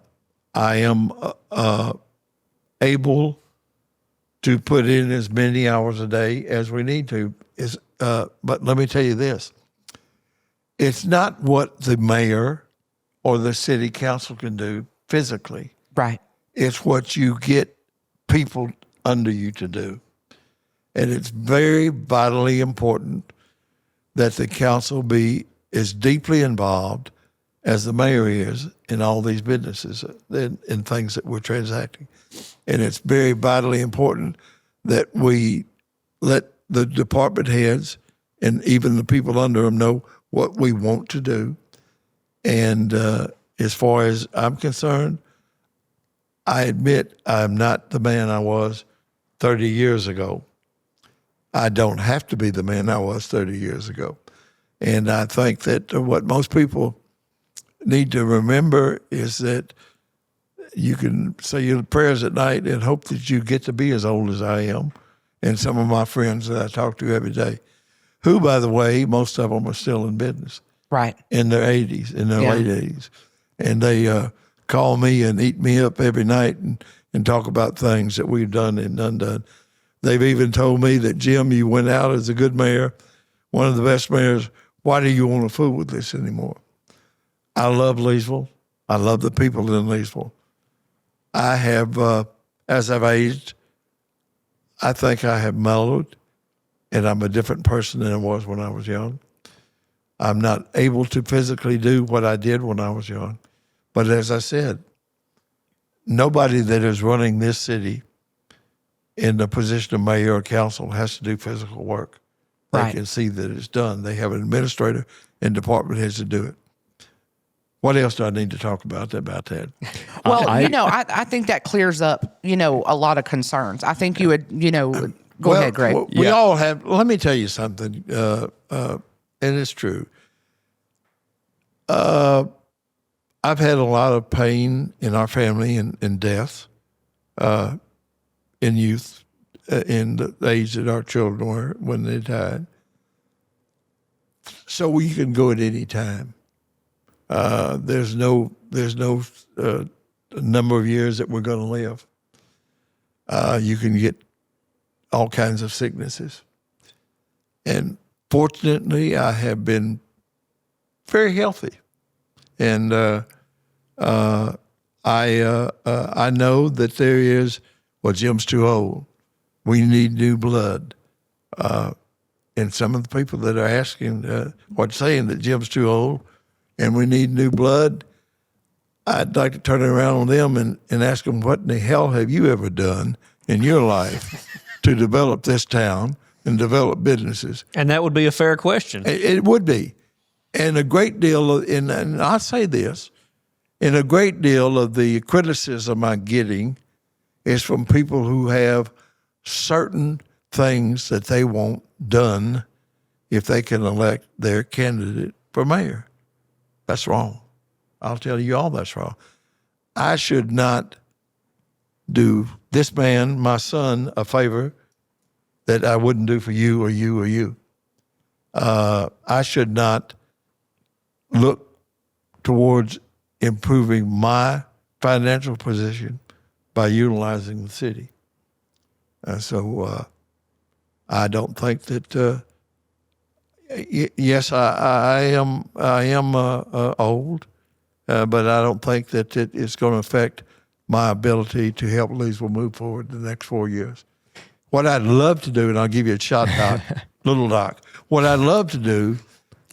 am able to put in as many hours a day as we need to. But let me tell you this. It's not what the mayor or the city council can do physically. Right. It's what you get people under you to do. And it's very vitally important that the council be as deeply involved as the mayor is in all these businesses and things that we're transacting. And it's very vitally important that we let the department heads and even the people under them know what we want to do. And as far as I'm concerned, I admit I'm not the man I was 30 years ago. I don't have to be the man I was 30 years ago. And I think that what most people need to remember is that you can say your prayers at night and hope that you get to be as old as I am and some of my friends that I talk to every day, who, by the way, most of them are still in business. Right. In their 80s, in their late 80s. And they call me and eat me up every night and talk about things that we've done and undone. They've even told me that, Jim, you went out as a good mayor, one of the best mayors. Why do you want to fool with this anymore? I love Leesville. I love the people in Leesville. I have, as I've aged, I think I have mellowed, and I'm a different person than I was when I was young. I'm not able to physically do what I did when I was young. But as I said, nobody that is running this city in the position of mayor or council has to do physical work. They can see that it's done. They have an administrator and department heads to do it. What else do I need to talk about that? Well, I think that clears up, a lot of concerns. I think you would, go ahead, Greg. We all have, let me tell you something, and it's true. I've had a lot of pain in our family and death in youth, in the age that our children were when they died. So we can go at any time. There's no number of years that we're going to live. You can get all kinds of sicknesses. And fortunately, I have been very healthy. And I know that there is, Jim's too old. We need new blood. And some of the people that are asking, saying that Jim's too old and we need new blood, I'd like to turn it around on them and ask them, what in the hell have you ever done in your life to develop this town and develop businesses? And that would be a fair question. It would be. And a great deal of, and I say this, and a great deal of the criticism I'm getting is from people who have certain things that they want done if they can elect their candidate for mayor. That's wrong. I'll tell you all that's wrong. I should not do this man, my son, a favor that I wouldn't do for you or you or you. I should not look towards improving my financial position by utilizing the city. So I don't think that. Yes, I am old, but I don't think that it is going to affect my ability to help Leesville move forward the next 4 years. What I'd love to do, and I'll give you a shot, Doc, little Doc. What I'd love to do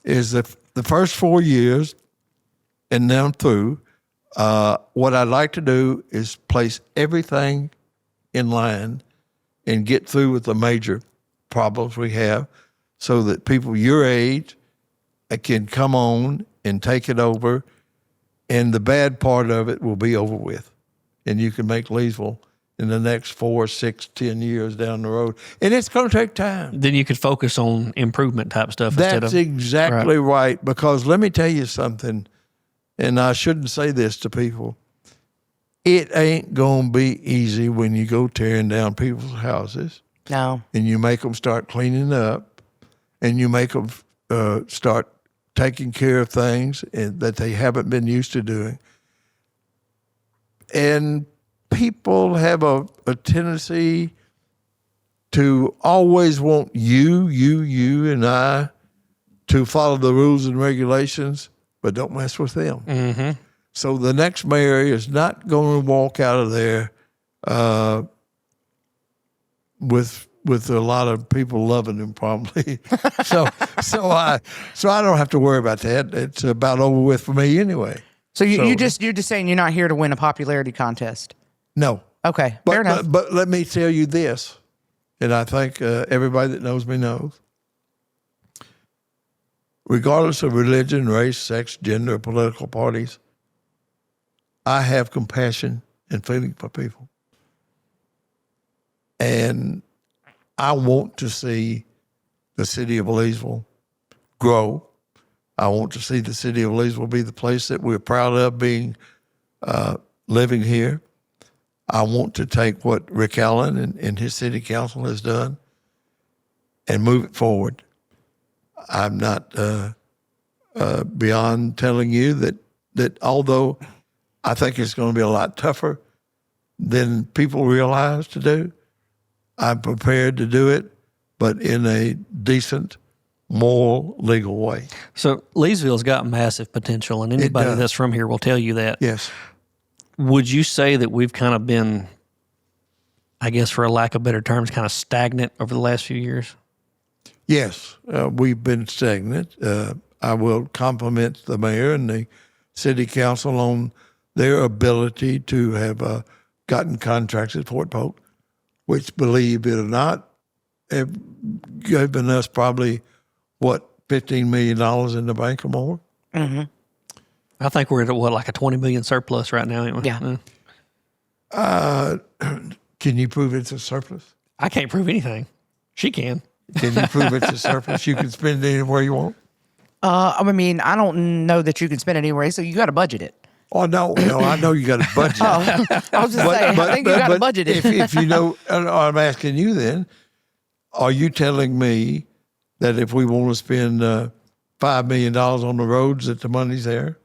is the first 4 years, and then through. What I'd like to do is place everything in line and get through with the major problems we have so that people your age can come on and take it over, and the bad part of it will be over with. And you can make Leesville in the next 4, 6, 10 years down the road. And it's going to take time. Then you could focus on improvement type stuff That's instead of... exactly right. Because let me tell you something, and I shouldn't say this to people. It ain't going to be easy when you go tearing down people's houses. No. And you make them start cleaning up, and you make them start taking care of things that they haven't been used to doing. And people have a tendency to always want you, and I to follow the rules and regulations, but don't mess with them. Mm-hmm. So the next mayor is not going to walk out of there with a lot of people loving him, probably. so I don't have to worry about that. It's about over with for me anyway. So you're just saying you're not here to win a popularity contest. No. Okay, fair enough. But let me tell you this, and I think everybody that knows me knows. Regardless of religion, race, sex, gender, or political parties, I have compassion and feeling for people. And I want to see the city of Leesville grow. I want to see the city of Leesville be the place that we're proud of being living here. I want to take what Rick Allen and his city council has done and move it forward. I'm not beyond telling you that although I think it's going to be a lot tougher than people realize to do, I'm prepared to do it, but in a decent, moral, legal way. So Leesville's got massive potential, and anybody does. that's from here will tell you that. Yes. Would you say that we've kind of been, I guess for a lack of better terms, kind of stagnant over the last few years? Yes, we've been stagnant. I will compliment the mayor and the city council on their ability to have gotten contracts at Fort Polk, which, believe it or not, have given us probably, $15 million in the bank or more? Mm-hmm. I think we're at like a 20 million surplus right now, ain't we? Yeah. Can you prove it's a surplus? I can't prove anything. She can. Can you prove it's a surplus? You can spend it anywhere you want? I mean, I don't know that you can spend it anywhere, so you got to budget it. Oh, no, I know you got to budget. I was just saying, I think you got to budget it. If you know, I'm asking you then, are you telling me that if we want to spend $5 million on the roads, that the money's there?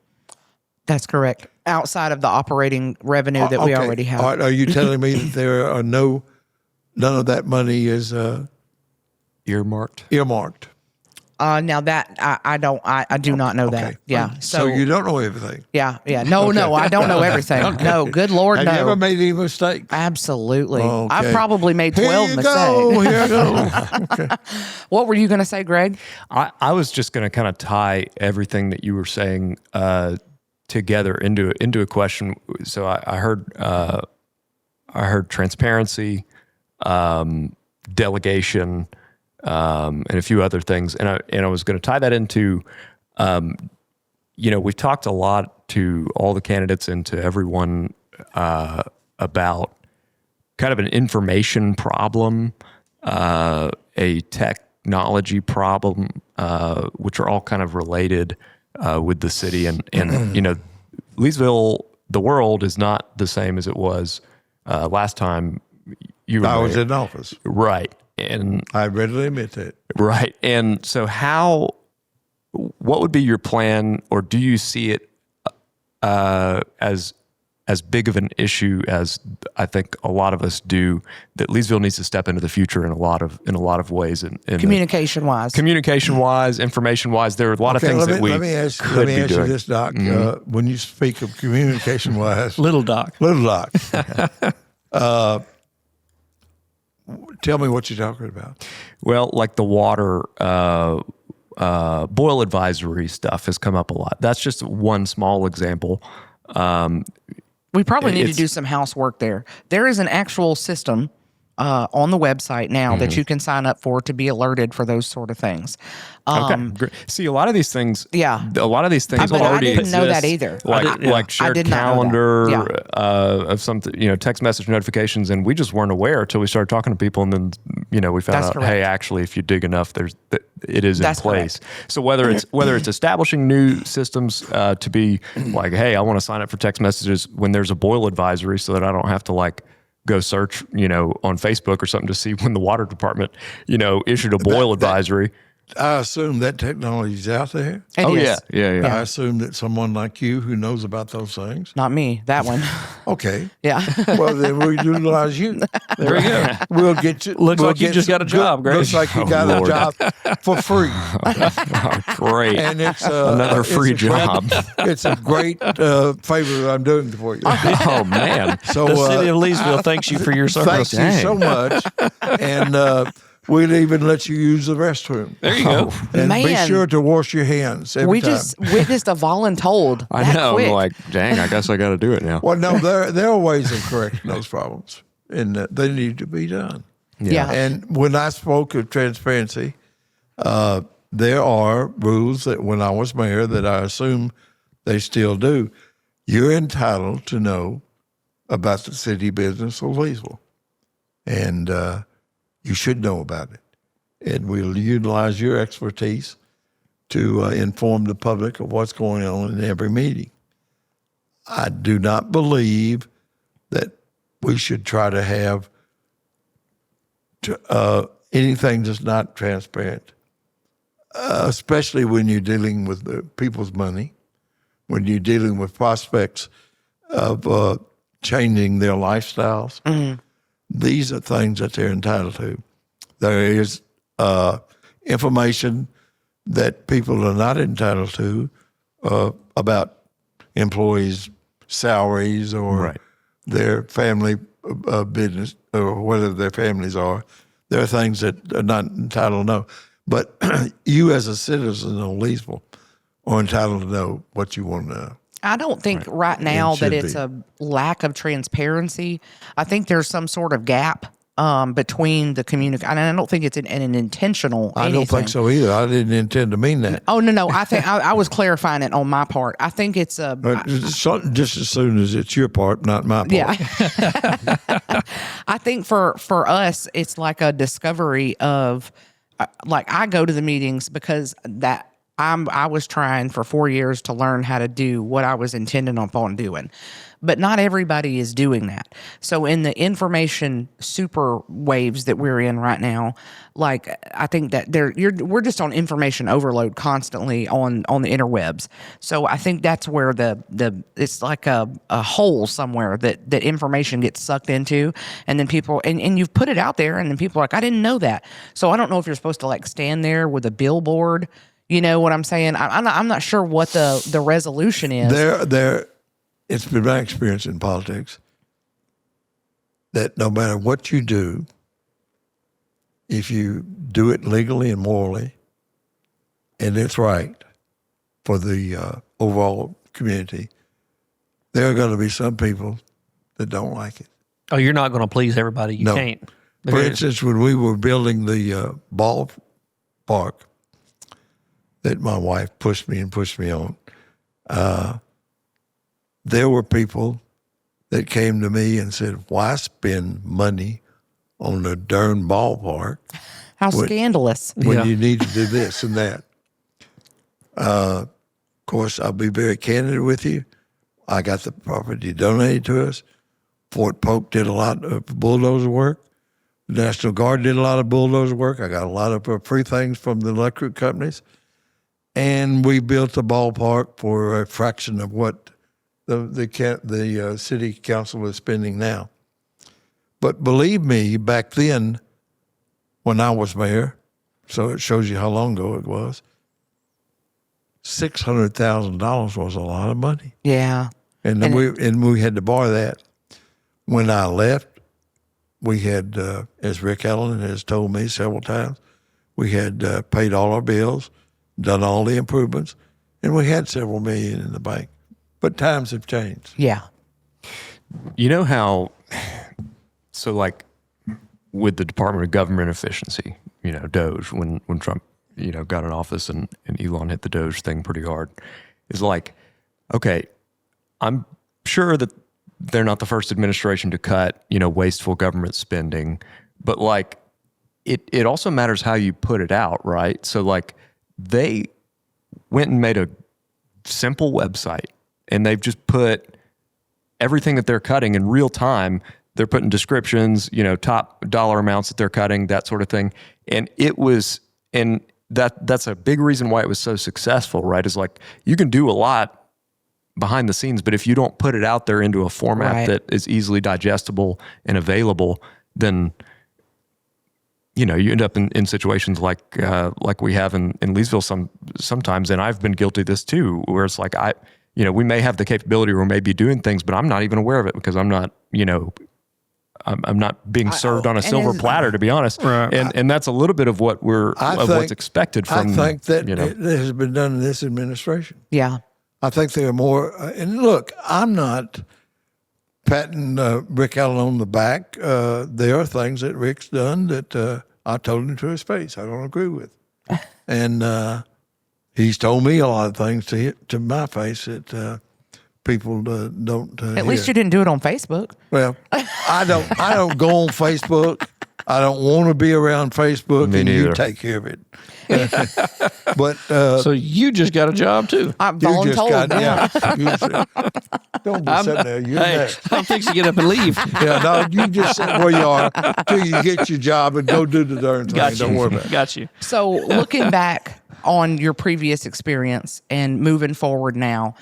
That's correct. Outside of the operating revenue that we Okay. already have. All right, are you telling me that there are none of that money is Earmarked. earmarked? Now that I do not know that. Okay. Yeah. So you don't know everything. Yeah. No, I don't know everything. Okay. No, good Lord, Have no. you ever made any mistakes? Absolutely. Okay. I've probably made 12 Here you mistakes. go. Here you go. Okay. What were you going to say, Greg? I was just going to kind of tie everything that you were saying together into a question. So I heard transparency, delegation, and a few other things, and I was going to tie that into, we've talked a lot to all the candidates and to everyone about kind of an information problem, a technology problem, which are all kind of related with the city, and Leesville, the world is not the same as it was last time you were I was mayor. in office. Right. And I readily admit that. right. And so what would be your plan, or do you see it as big of an issue as I think a lot of us do, that Leesville needs to step into the future in a lot of ways, in Communication wise. communication wise, information wise, there are a lot of things that we let me ask could be you doing. this, Doc. When you speak of communication wise, Little Doc. Little Doc, tell me what you're talking about. Well, like the water boil advisory stuff has come up a lot. That's just one small example. We probably need to It's- do some housework there. There is an actual system on the website now that you can sign up for to be alerted for those sort of things. Okay. Great. See, a lot of these things. Yeah. A lot of these things But I already didn't know that exist. either. Like shared did not know that. calendar Yeah. of something, text message notifications, and we just weren't aware until we started talking to people, and then we found That's out, correct. hey, actually, if you dig enough, it is That's in place. So whether it's establishing new systems to be like, hey, I want to sign up for text messages when there's a boil advisory, so that I don't have to go search, on Facebook or something to see when the water department, issued a boil advisory. I assume that technology is out there. It is. Yeah. I assume that someone like you who knows about those things. Not me, that one. Okay. Yeah. Well, then we'll utilize you. There we go. We'll get you. Looks we'll like you get just got a some job, Greg. Looks like you got Lord. a job for free. Oh, great. And it's Another free job. It's a great favor that I'm doing for you. Oh, man. So The city of Leesville thanks you for your service. thank you so much, and we'll even let you use the restroom. There you go. And be Man. sure to wash your hands every We time. just witnessed a voluntold. I that know. quick. I'm like, dang, I guess I got to do it now. Well, no, there are ways of correcting those problems, and they need to be done. Yeah. And when I spoke of transparency, there are rules that when I was mayor that I assume they still do. You're entitled to know about the city business of Leesville. and you should know about it. And we'll utilize your expertise to inform the public of what's going on in every meeting. I do not believe that we should try to have anything that's not transparent, especially when you're dealing with the people's money, when you're dealing with prospects of changing their lifestyles. Mm-hmm. These are things that they're entitled to. There is information that people are not entitled to about employees' salaries or their family business or whether their families are. There are things that are not entitled to know. But you as a citizen of Leesville are entitled to know what you want to know. I don't think right now that it's a lack of transparency. I think there's some sort of gap between the community. And I don't think it's an intentional anything. I don't think so either. I didn't intend to mean that. Oh, no. I think I was clarifying it on my part. I think it's just as soon as it's your part, not my part. Yeah. I think for us, it's like a discovery of, like, I go to the meetings because I was trying for 4 years to learn how to do what I was intending upon doing. But not everybody is doing that. So in the information super waves that we're in right now, like, I think that we're just on information overload constantly on the interwebs. So I think that's where it's like a hole somewhere that information gets sucked into, and then people and you've put it out there, and then people are like, I didn't know that. So I don't know if you're supposed to like stand there with a billboard. You know what I'm saying? I'm not sure what the resolution is. It's been my experience in politics that no matter what you do, if you do it legally and morally, and it's right for the overall community, there are going to be some people that don't like it. Oh, you're not going to please everybody. You can't. For instance, when we were building the ballpark that my wife pushed me on, there were people that came to me and said, why spend money on a darn ballpark? How scandalous. When you need to do this and that. Of course, I'll be very candid with you. I got the property donated to us. Fort Polk did a lot of bulldozer work. The National Guard did a lot of bulldozer work. I got a lot of free things from the electric companies. And we built a ballpark for a fraction of what the city council is spending now. But believe me, back then, when I was mayor, so it shows you how long ago it was, $600,000 was a lot of money. Yeah. And we had to borrow that. When I left, we had, as Rick Allen has told me several times, we had paid all our bills, done all the improvements, and we had several million in the bank. But times have changed. Yeah. You know how, so like with the Department of Government Efficiency, DOGE, when Trump, got in office and Elon hit the DOGE thing pretty hard, is like, okay, I'm sure that they're not the first administration to cut, wasteful government spending, but like it also matters how you put it out, right? So like they went and made a simple website, and they've just put everything that they're cutting in real time. They're putting descriptions, top dollar amounts that they're cutting, that sort of thing. And that's a big reason why it was so successful, right? Is like you can do a lot behind the scenes, but if you don't put it out there into a format that is easily digestible and available, then you end up in situations like we have in Leesville sometimes, and I've been guilty of this too, where it's like we may have the capability or may be doing things, but I'm not even aware of it because I'm not, I'm not being served on a silver platter, to be honest. Right. And that's a little bit of what's expected from. I think that it has been done in this administration. Yeah. I think there are more. And look, I'm not patting Rick Allen on the back. There are things that Rick's done that I told him to his face I don't agree with, and he's told me a lot of things to my face that people don't. At least you didn't do it on Facebook. Well, I don't go on Facebook. I don't want to be around Facebook, Me and you neither. take care of it. But So you just got a job too. I'm you just voluntold. got don't be sitting there. You're Hey, next. I'm fixing to get up and leave. Yeah, no, you just sit where you are till you get your job and go do the darn thing. Got you. Don't worry about it. Got you. So looking back on your previous experience and moving forward now,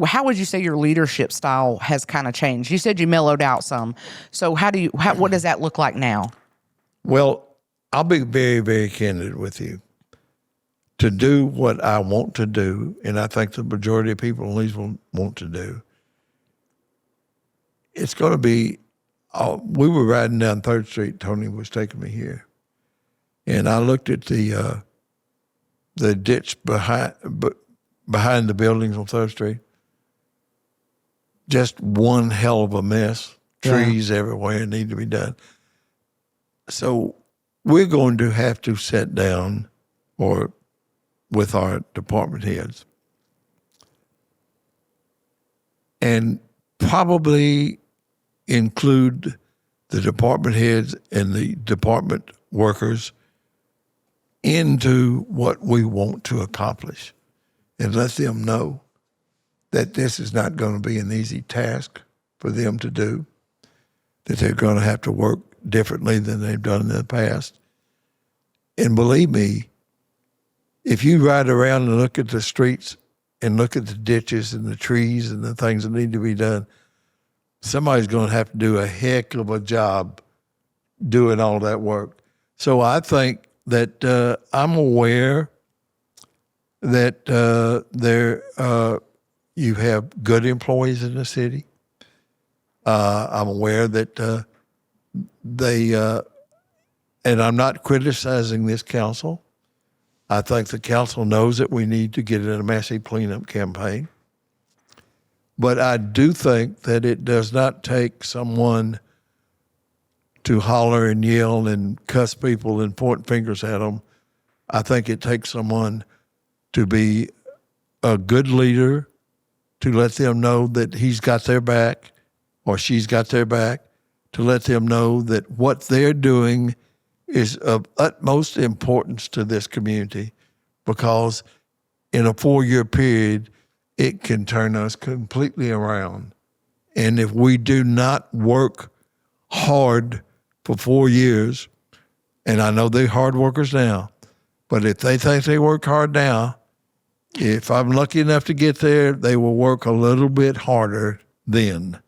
how would you say your leadership style has kind of changed? You said you mellowed out some. So what does that look like now? Well, I'll be very, very candid with you. To do what I want to do, and I think the majority of people in Leesville want to do, it's going to be, we were riding down 3rd Street, Tony was taking me here, and I looked at the ditch behind the buildings on 3rd Street. Just one hell of a mess. Trees everywhere need to be done. So we're going to have to sit down with our department heads and probably include the department heads and the department workers into what we want to accomplish and let them know that this is not going to be an easy task for them to do, that they're going to have to work differently than they've done in the past. And believe me, if you ride around and look at the streets and look at the ditches and the trees and the things that need to be done, somebody's going to have to do a heck of a job doing all that work. So I think that I'm aware that you have good employees in the city. I'm aware that and I'm not criticizing this council. I think the council knows that we need to get in a massive cleanup campaign. But I do think that it does not take someone to holler and yell and cuss people and point fingers at them. I think it takes someone to be a good leader, to let them know that he's got their back or she's got their back, to let them know that what they're doing is of utmost importance to this community, because in a 4-year period, it can turn us completely around. And if we do not work hard for 4 years, and I know they're hard workers now, but if they think they work hard now, if I'm lucky enough to get there, they will work a little bit harder then,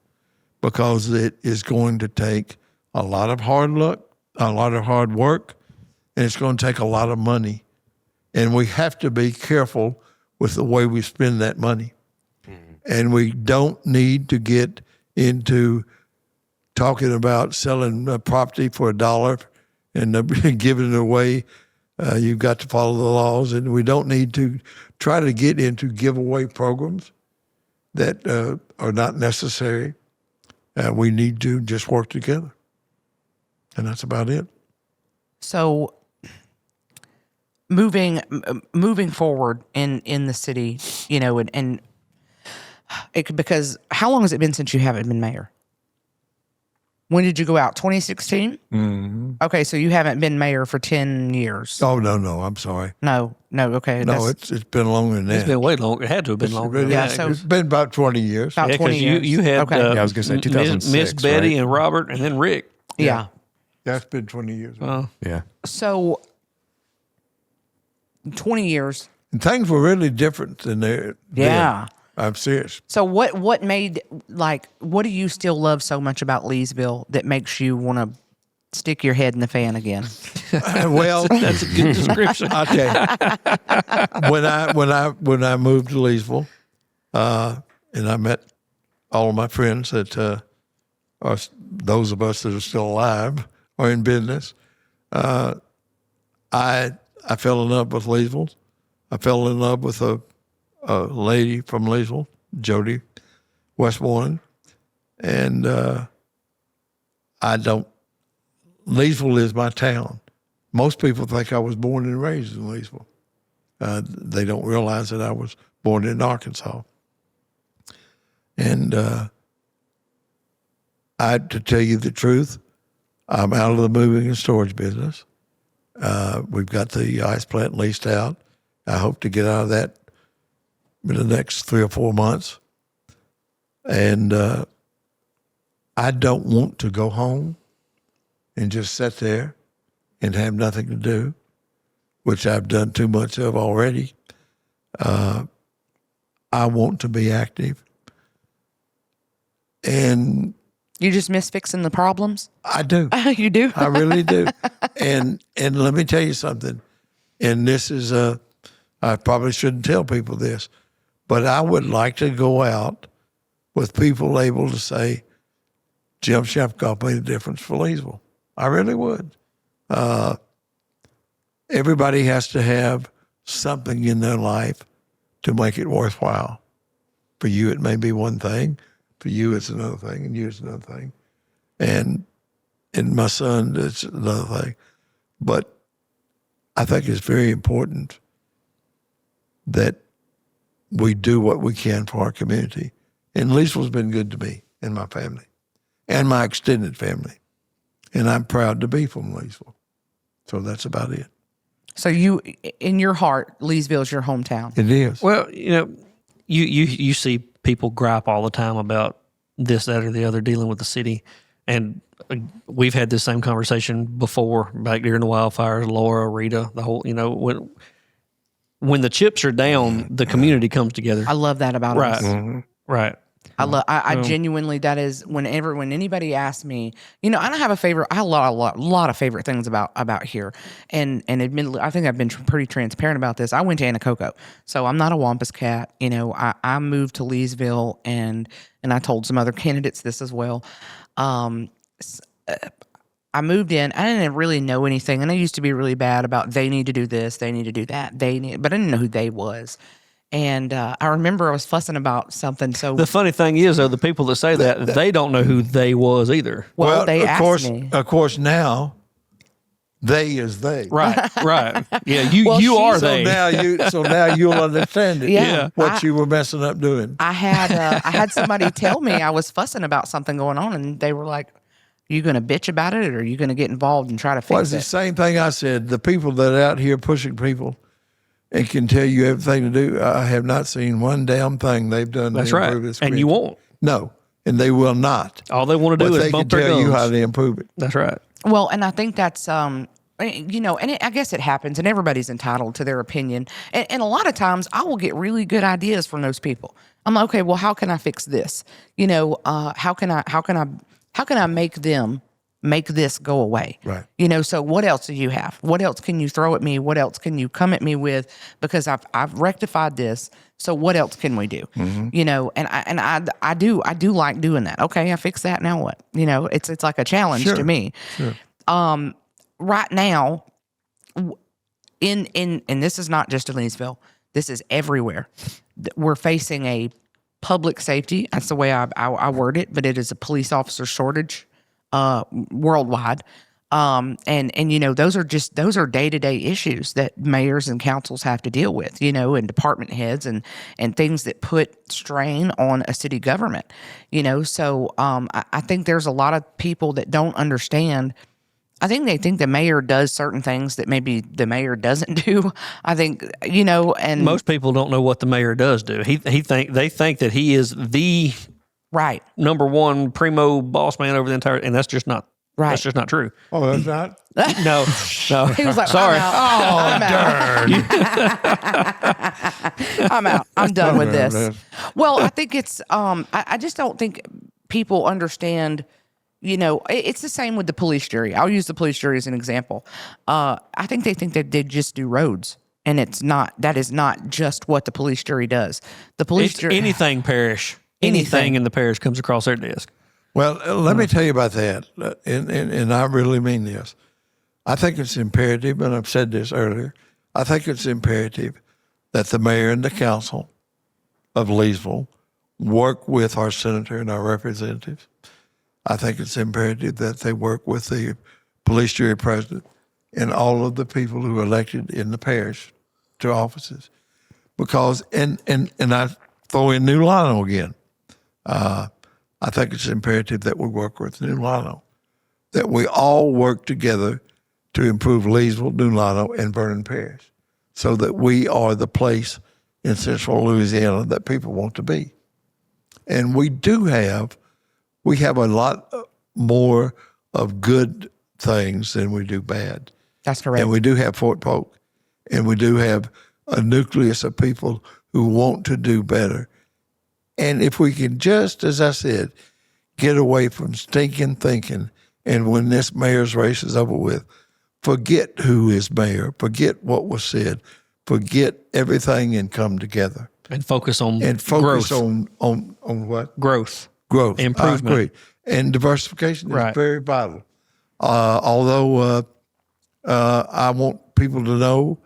because it is going to take a lot of hard luck, a lot of hard work, and it's going to take a lot of money. And we have to be careful with the way we spend that money. And we don't need to get into talking about selling a property for $1 and giving it away. You've got to follow the laws, and we don't need to try to get into giveaway programs that are not necessary. We need to just work together. And that's about it. So moving forward in the city, you know, and because how long has it been since you haven't been mayor? When did you go out? 2016? Mm-hmm. Okay, so you haven't been mayor for 10 years. Oh, no, I'm sorry. No, okay. No, it's been longer than that. It's been way long. It had to have been longer. Yeah, so it's been about 20 years. about Yeah, 20 because years. you had okay. Yeah, I was going to say 2006, Miss Betty right? and Robert and then Rick. yeah. That's been 20 years. Yeah. So 20 years. And things were really different than they. Yeah. I'm serious. So what made, like, what do you still love so much about Leesville that makes you want to stick your head in the fan again? Well, That's a good description. I'll tell you. When I moved to Leesville, and I met all of my friends that are those of us that are still alive or in business, I fell in love with Leesville. I fell in love with a lady from Leesville, Jody Westmoreland, and Leesville is my town. Most people think I was born and raised in Leesville. They don't realize that I was born in Arkansas. And to tell you the truth, I'm out of the moving and storage business. We've got the ice plant leased out. I hope to get out of that in the next 3 or 4 months. And I don't want to go home and just sit there and have nothing to do, which I've done too much of already. I want to be active. And You just miss fixing the problems? I do. You do? I really do. And let me tell you something. And this is I probably shouldn't tell people this, but I would like to go out with people able to say, Jim Shapkoff made a difference for Leesville. I really would. Everybody has to have something in their life to make it worthwhile. For you, it may be one thing. For you, it's another thing, and you, it's another thing. And my son, it's another thing. But I think it's very important that we do what we can for our community. And Leesville's been good to me and my family and my extended family. And I'm proud to be from Leesville. So that's about it. So you, in your heart, Leesville's your hometown. It is. Well, you see people gripe all the time about this, that, or the other dealing with the city. And we've had this same conversation before, back during the wildfires, Laura, Rita, the whole, when the chips are down, the community comes together. I love that about Right. us. Mm-hmm. Right. I genuinely, that is when anybody asks me, I don't have a favorite. I have a lot of favorite things about here, and admittedly, I think I've been pretty transparent about this. I went to Anacoco, so I'm not a Wampus cat. I moved to Leesville, and I told some other candidates this as well. I moved in. I didn't really know anything, and I used to be really bad about they need to do this, they need to do that, but I didn't know who they was. And I remember I was fussing about something. So The funny thing is, though, the people that say that, they don't know who they was either. well, they asked me. Of course, now they is they. Right. Right. Yeah. Well, You are So they. now you'll understand it. Yeah. What you were messing up doing. I had somebody tell me I was fussing about something going on, and they were like, "You going to bitch about it, or are you going to get involved and try to Well, fix it's the it?" same thing I said. The people that are out here pushing people and can tell you everything to do, I have not seen one damn thing they've done That's to right. improve this And you community. won't. No, and they will not. All they want to do But is they can bump their tell you how gums. to improve it. That's right. Well, and I think that's and I guess it happens, and everybody's entitled to their opinion. And a lot of times, I will get really good ideas from those people. I'm like, okay, well, how can I fix this? How can I make them make this go away? Right. So what else do you have? What else can you throw at me? What else can you come at me with? Because I've rectified this. So what else can we do? And I do like doing that. Okay, I fixed that. Now what? It's like a challenge to me. Sure. Right now, and this is not just in Leesville, this is everywhere. We're facing a public safety. That's the way I word it, but it is a police officer shortage worldwide. Those are day-to-day issues that mayors and councils have to deal with, and department heads and things that put strain on a city government, So I think there's a lot of people that don't understand. I think they think the mayor does certain things that maybe the mayor doesn't do. I think, and Most people don't know what the mayor does do. They think that he is the right. number one primo boss man over the entire, and that's just not Right. That's just not true. Oh, that's not? No. He was like, Sorry. I'm out. I'm done with man, this. man. Well, I think it's, I just don't think people understand, it's the same with the police jury. I'll use the police jury as an example. I think they think that they just do roads. And that is not just what the police jury does. The police It's jury, anything parish. Anything. Anything in the parish comes across their desk. Well, let me tell you about that, and I really mean this. I think it's imperative, and I've said this earlier, I think it's imperative that the mayor and the council of Leesville work with our senator and our representatives. I think it's imperative that they work with the police jury president and all of the people who are elected in the parish to offices. Because, and I throw in New Lino again, I think it's imperative that we work with New Lino, that we all work together to improve Leesville, New Lino, and Vernon Parish, so that we are the place in central Louisiana that people want to be. And we have a lot more of good things than we do bad. That's correct. And we do have Fort Polk, and we do have a nucleus of people who want to do better. And if we can just, as I said, get away from stinking thinking, and when this mayor's race is over with, forget who is mayor, forget what was said, forget everything and come together. And focus on Focus growth. on what? Growth. I Improvement. agree. And diversification is Right. very vital. Although I want people to know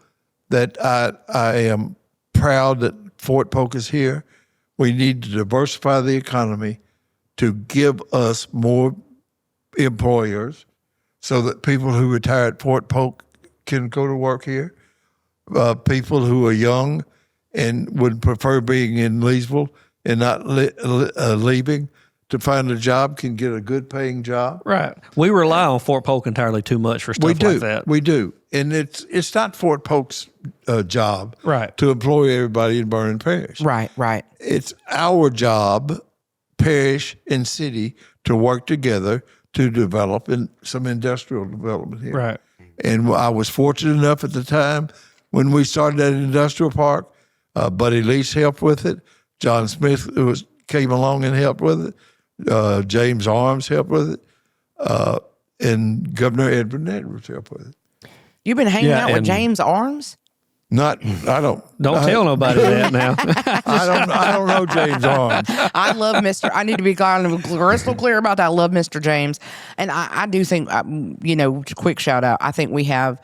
that I am proud that Fort Polk is here. We need to diversify the economy to give us more employers so that people who retire at Fort Polk can go to work here. People who are young and would prefer being in Leesville and not leaving to find a job can get a good paying job. Right. We rely on Fort Polk entirely too much for stuff like that. We do. And it's not Fort Polk's job Right. to employ everybody in Vernon Parish. Right. It's our job, parish and city, to work together to develop some industrial development here. Right. And I was fortunate enough at the time when we started that industrial park, Buddy Lease helped with it. John Smith came along and helped with it. James Arms helped with it. And Governor Edward Edwards helped with it. You've been hanging Yeah, out with and- James Arms? I don't Tell nobody that now. I don't know James Arms. I love Mr. I need to be crystal clear about that. I love Mr. James. And I do think, quick shout out, I think we have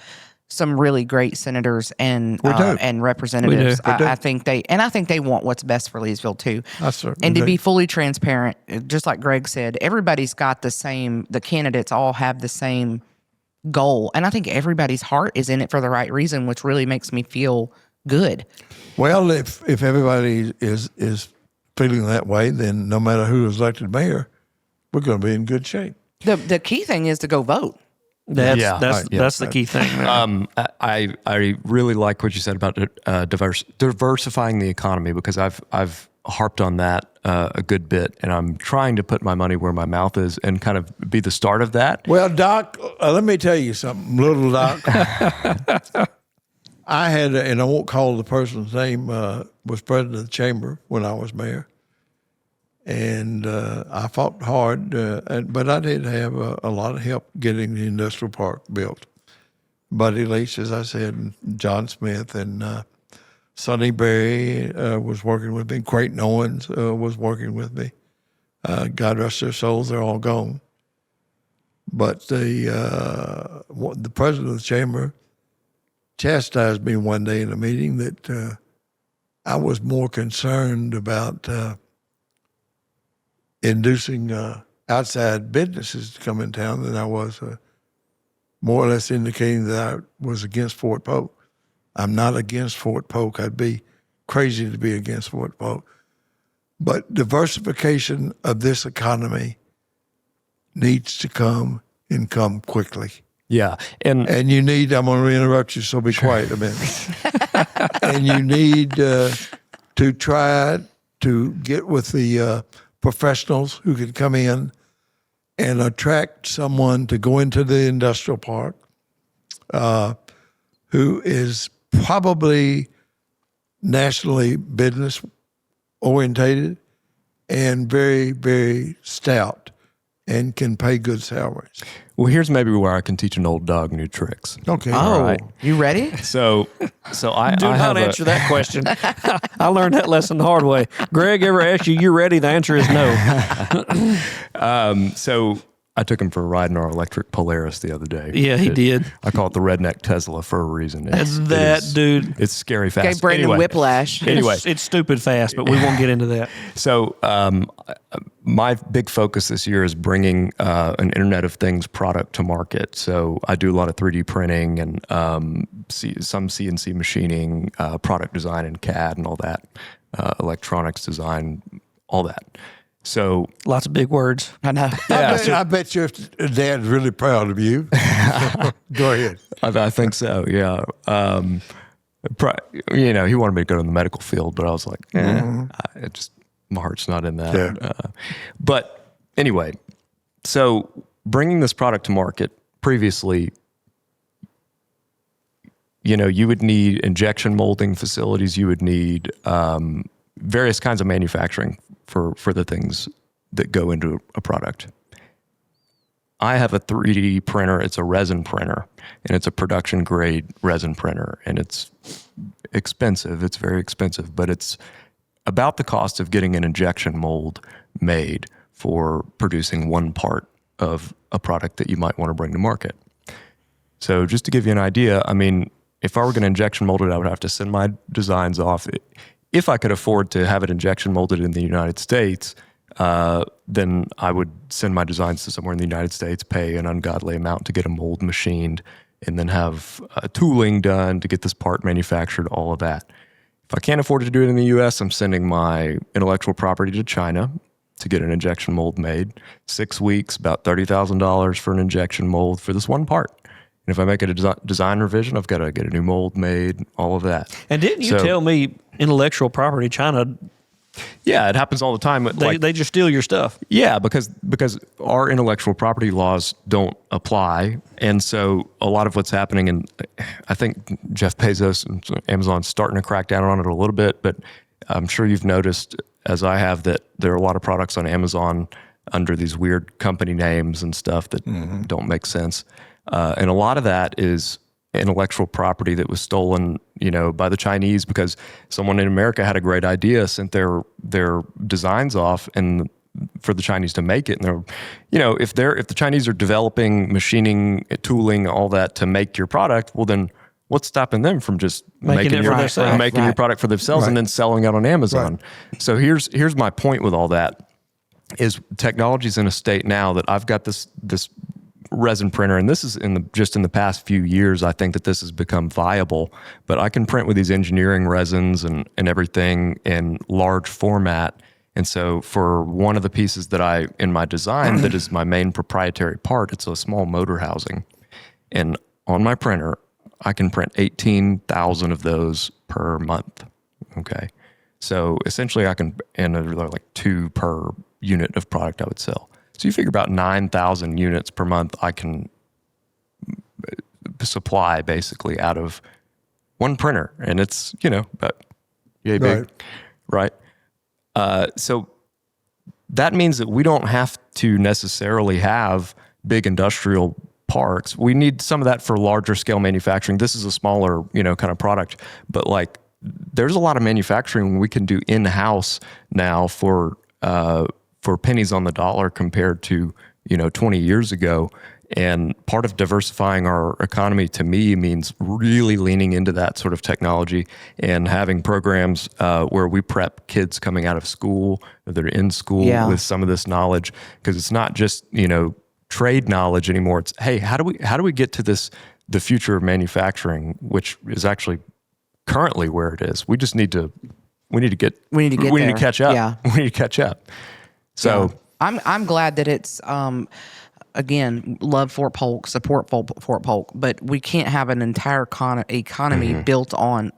some really great senators and representatives. We do. I think they want what's best for Leesville too. I certainly And to do. be fully transparent, just like Greg said, everybody's got the candidates all have the same goal. And I think everybody's heart is in it for the right reason, which really makes me feel good. Well, if everybody is feeling that way, then no matter who is elected mayor, we're going to be in good shape. The key thing is to go vote. That's Yeah. the key thing. Man. I really like what you said about diversifying the economy, because I've harped on that a good bit, and I'm trying to put my money where my mouth is and kind of be the start of that. Well, Doc, let me tell you something, little Doc. I had, and I won't call the person's name, was president of the chamber when I was mayor. And I fought hard, but I did have a lot of help getting the industrial park built. Buddy Leach, as I said, and John Smith, and Sonny Berry was working with me. Creighton Owens was working with me. God rest their souls, they're all gone. But the president of the chamber chastised me one day in a meeting that I was more concerned about inducing outside businesses to come in town than I was more or less indicating that I was against Fort Polk. I'm not against Fort Polk. I'd be crazy to be against Fort Polk. But diversification of this economy needs to come and come quickly. Yeah, and you need, I'm going to interrupt you, so be quiet a minute. And you need to try to get with the professionals who can come in and attract someone to go into the industrial park who is probably nationally business orientated and very, very stout and can pay good salaries. well, here's maybe where I can teach an old dog new tricks. Okay. Oh, you ready? So I Do I not have answer that question. I learned that lesson the hard way. Greg ever asked you, "You ready?" The answer is no. So I took him for a ride in our electric Polaris the other day. Yeah, he did. I call it the redneck Tesla for a reason. Dude. It's scary fast. Gave Brandon Anyway. whiplash. Anyway, It's stupid fast, but we won't get into that. so my big focus this year is bringing an Internet of Things product to market. So I do a lot of 3D printing and some CNC machining, product design in CAD and all that, electronics design, all that. So Lots of big words. I know. I bet your dad's really proud of you. Go ahead. I think so. Yeah. He wanted me to go to the medical field, but I was like, my heart's not in that. Yeah. But anyway, so bringing this product to market previously, you would need injection molding facilities. You would need various kinds of manufacturing for the things that go into a product. I have a 3D printer. It's a resin printer, and it's a production grade resin printer, and it's expensive. It's very expensive, but it's about the cost of getting an injection mold made for producing one part of a product that you might want to bring to market. So just to give you an idea, I mean, if I were going to injection mold it, I would have to send my designs off. If I could afford to have it injection molded in the United States, then I would send my designs to somewhere in the United States, pay an ungodly amount to get a mold machined, and then have tooling done to get this part manufactured, all of that. If I can't afford to do it in the U.S., I'm sending my intellectual property to China to get an injection mold made. 6 weeks, about $30,000 for an injection mold for this one part. And if I make it a design revision, I've got to get a new mold made, all of that. And didn't you tell me intellectual property, China, yeah, it happens all the time. they just steal your stuff? Yeah, because our intellectual property laws don't apply. And so a lot of what's happening, and I think Jeff Bezos and Amazon's starting to crack down on it a little bit, but I'm sure you've noticed, as I have, that there are a lot of products on Amazon under these weird company names and stuff that don't make sense. And a lot of that is intellectual property that was stolen, by the Chinese because someone in America had a great idea, sent their designs off, and for the Chinese to make it. And they're, if the Chinese are developing, machining, tooling, all that to make your product, well, then what's stopping them from just making your product for themselves and then selling it on Amazon? Right. So here's my point with all that. Is technology's in a state now that I've got this resin printer, and this is in the past few years, I think that this has become viable, but I can print with these engineering resins and everything in large format. And so for one of the pieces that in my design, that is my main proprietary part, it's a small motor housing. And on my printer, I can print 18,000 of those per month. Okay. So essentially and they're like 2 per unit of product I would sell. So you figure about 9,000 units per month I can supply basically out of one printer. And it's, about yay big, right? So that means that we don't have to necessarily have big industrial parks. We need some of that for larger scale manufacturing. This is a smaller, kind of product, but there's a lot of manufacturing we can do in-house now for pennies on the dollar compared to 20 years ago. And part of diversifying our economy to me means really leaning into that sort of technology and having programs where we prep kids coming out of school, that are in school with some of this knowledge, because it's not just trade knowledge anymore. It's, hey, how do we get to the future of manufacturing, which is actually currently where it is. We just need to catch up. Yeah. We need to catch up. So I'm glad that it's again, love Fort Polk, support Fort Polk, but we can't have an entire economy built on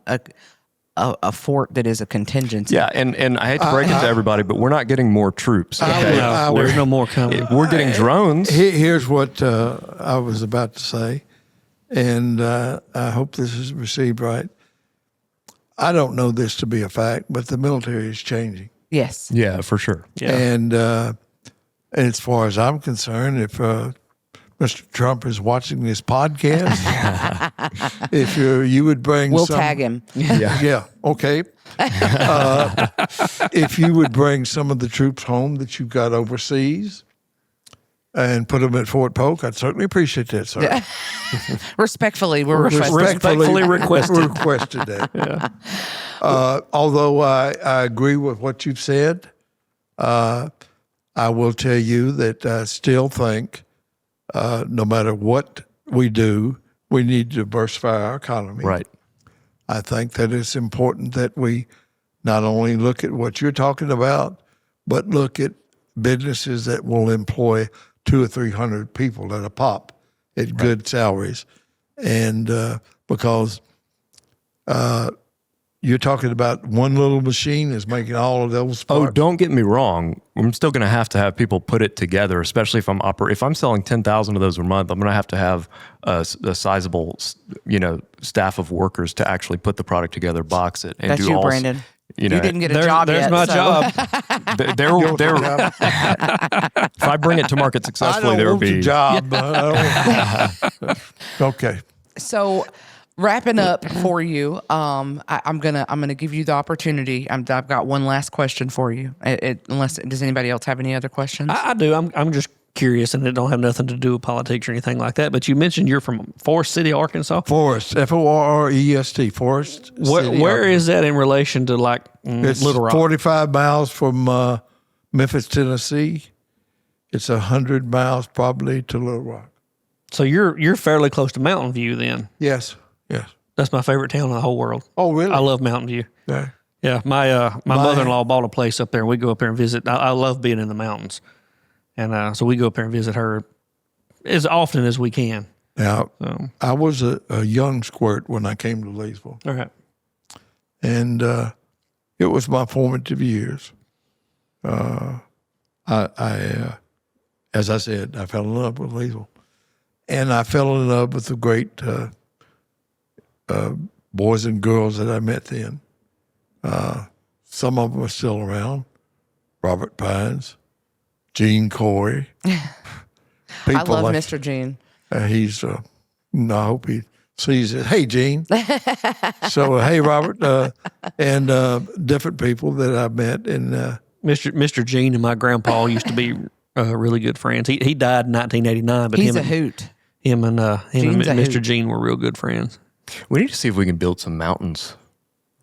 a fort that is a contingency. Yeah, and I hate to break it to everybody, but we're not getting more troops. Okay? There's no more coming. We're getting drones. Here's what I was about to say, and I hope this is received right. I don't know this to be a fact, but the military is changing. Yes. Yeah, for sure. Yeah. And as far as I'm concerned, if Mr. Trump is watching this podcast, if you would bring we'll tag him. Yeah. Okay. If you would bring some of the troops home that you've got overseas and put them at Fort Polk, I'd certainly appreciate that, sir. Respectfully, we're respectfully requested that. Yeah. Although I agree with what you've said, I will tell you that I still think no matter what we do, we need to diversify our economy. Right. I think that it's important that we not only look at what you're talking about, but look at businesses that will employ 200 or 300 people at a pop at good salaries. And because you're talking about one little machine is making all of those parts. Oh, don't get me wrong. I'm still going to have people put it together, especially if I'm selling 10,000 of those a month. I'm going to have a sizable, staff of workers to actually put the product together, box it, and That's do you, all. Brandon. You didn't get a job there's yet. my so. job. If I bring it to market successfully, there will be a job. Okay. So, wrapping up for you, I'm gonna give you the opportunity. I've got one last question for you. Does anybody else have any other questions? I do. I'm just curious, and it don't have nothing to do with politics or anything like that. But you mentioned you're from Forest City, Arkansas. Forest, Forest, Forest. Where is that in relation to It's Little Rock? 45 miles from Memphis, Tennessee. It's 100 miles probably to Little Rock. So you're fairly close to Mountain View then. Yes. That's my favorite town in the whole world. Oh, really? I love Mountain View. Yeah. Yeah, my mother-in-law bought a place up there, and we go up there and visit. I love being in the mountains, and so we go up there and visit her as often as we can. Now, I was a young squirt when I came to Leesville, All right. and it was my formative years. I as I said, I fell in love with Leesville, and I fell in love with the great boys and girls that I met then. Some of them are still around. Robert Pines, Gene Corey. I love Mr. Gene. He's, I hope he sees it. Hey, Gene. So, hey, Robert, and different people that I met. And Mr. Gene and my grandpa used to be really good friends. He died in 1989, but He's a hoot. Him and Gene's a Mr. hoot. Gene were real good friends. We need to see if we can build some mountains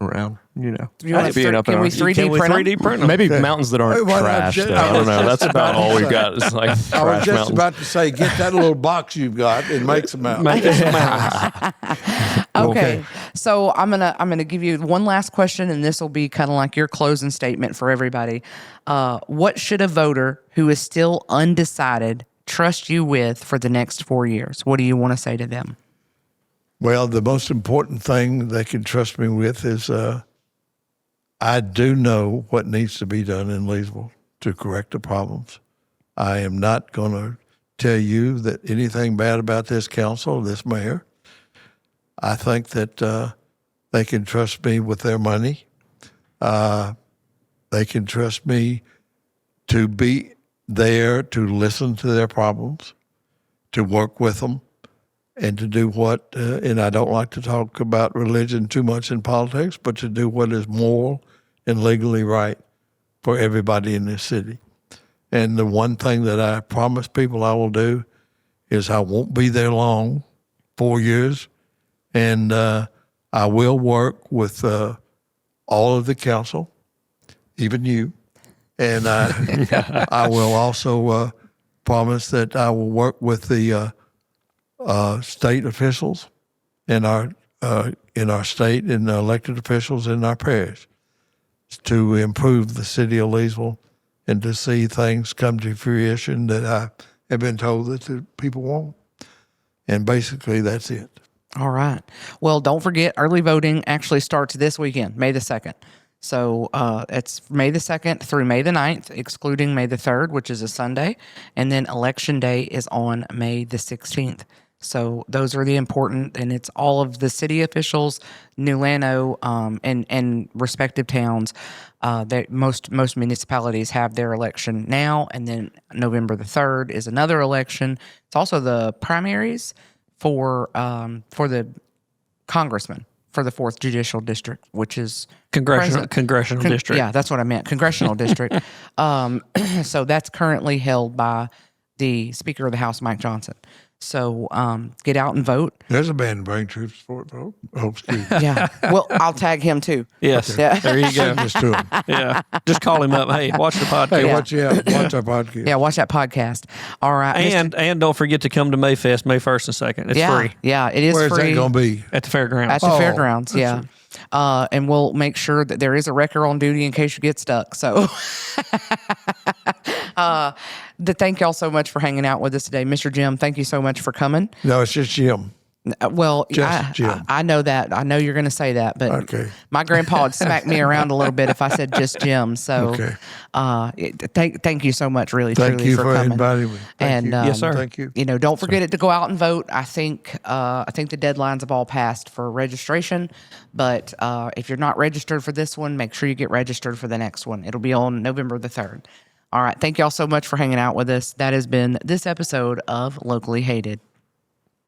around, Can we Being 3D Can we print 'em? 3D print them? Maybe mountains that aren't Well, trashed. I I don't know. was That's about all we've got. It's like I was trash just mountains. about to say, get that little box you've got and make some out. Make us some mountains. Okay. So I'm gonna give you one last question, and this will be kind of like your closing statement for everybody. What should a voter who is still undecided trust you with for the next 4 years? What do you want to say to them? Well, the most important thing they can trust me with is I do know what needs to be done in Leesville to correct the problems. I am not going to tell you that anything bad about this council, this mayor. I think that they can trust me with their money. They can trust me to be there to listen to their problems, to work with them, and to do what, and I don't like to talk about religion too much in politics, but to do what is moral and legally right for everybody in this city. And the one thing that I promise people I will do is I won't be there long, 4 years, and I will work with all of the council, even you, and I will also promise that I will work with the state officials in our state and the elected officials in our parish to improve the city of Leesville and to see things come to fruition that I have been told that the people want. And basically, that's it. All right. Well, don't forget, early voting actually starts this weekend, May the 2nd. So it's May the 2nd through May the 9th, excluding May the 3rd, which is a Sunday. And then Election Day is on May the 16th. So those are the important, and it's all of the city officials, New Llano, and respective towns. That most municipalities have their election now, and then November the 3rd is another election. It's also the primaries for the congressman for the 4th Judicial District, which is Congressional district. Yeah, that's what I meant. Congressional district. So that's currently held by the Speaker of the House, Mike Johnson. So get out and vote. There's a man to bring troops for it, though. Oh, excuse me. Yeah. Well, I'll tag him too. Yes. Yeah. There you go. Send this to him. Yeah. Just call him up. Hey, watch the podcast. Hey, Yeah. watch our podcast. Yeah, watch that podcast. All right. And don't forget to come to Mayfest May 1st and 2nd. It's yeah, free Yeah, it is Where's free. that going to be? at the fairgrounds. At the Oh, fairgrounds, yeah. And we'll make sure that there is a wrecker on duty in case you get stuck. So, Thank y'all so much for hanging out with us today. Mr. Jim, thank you so much for coming. No, it's just Jim. Well, Just Jim. I know that. I know you're going to say that, but Okay. my grandpa would smack me around a little bit if I said just Jim. So, thank you so much, really, Thank truly, you for for coming. inviting me. Thank you. Yes, sir. Thank you. Don't forget it to go out and vote. I think the deadlines have all passed for registration, but if you're not registered for this one, make sure you get registered for the next one. It'll be on November the 3rd. All right. Thank y'all so much for hanging out with us. That has been this episode of Locally Hated.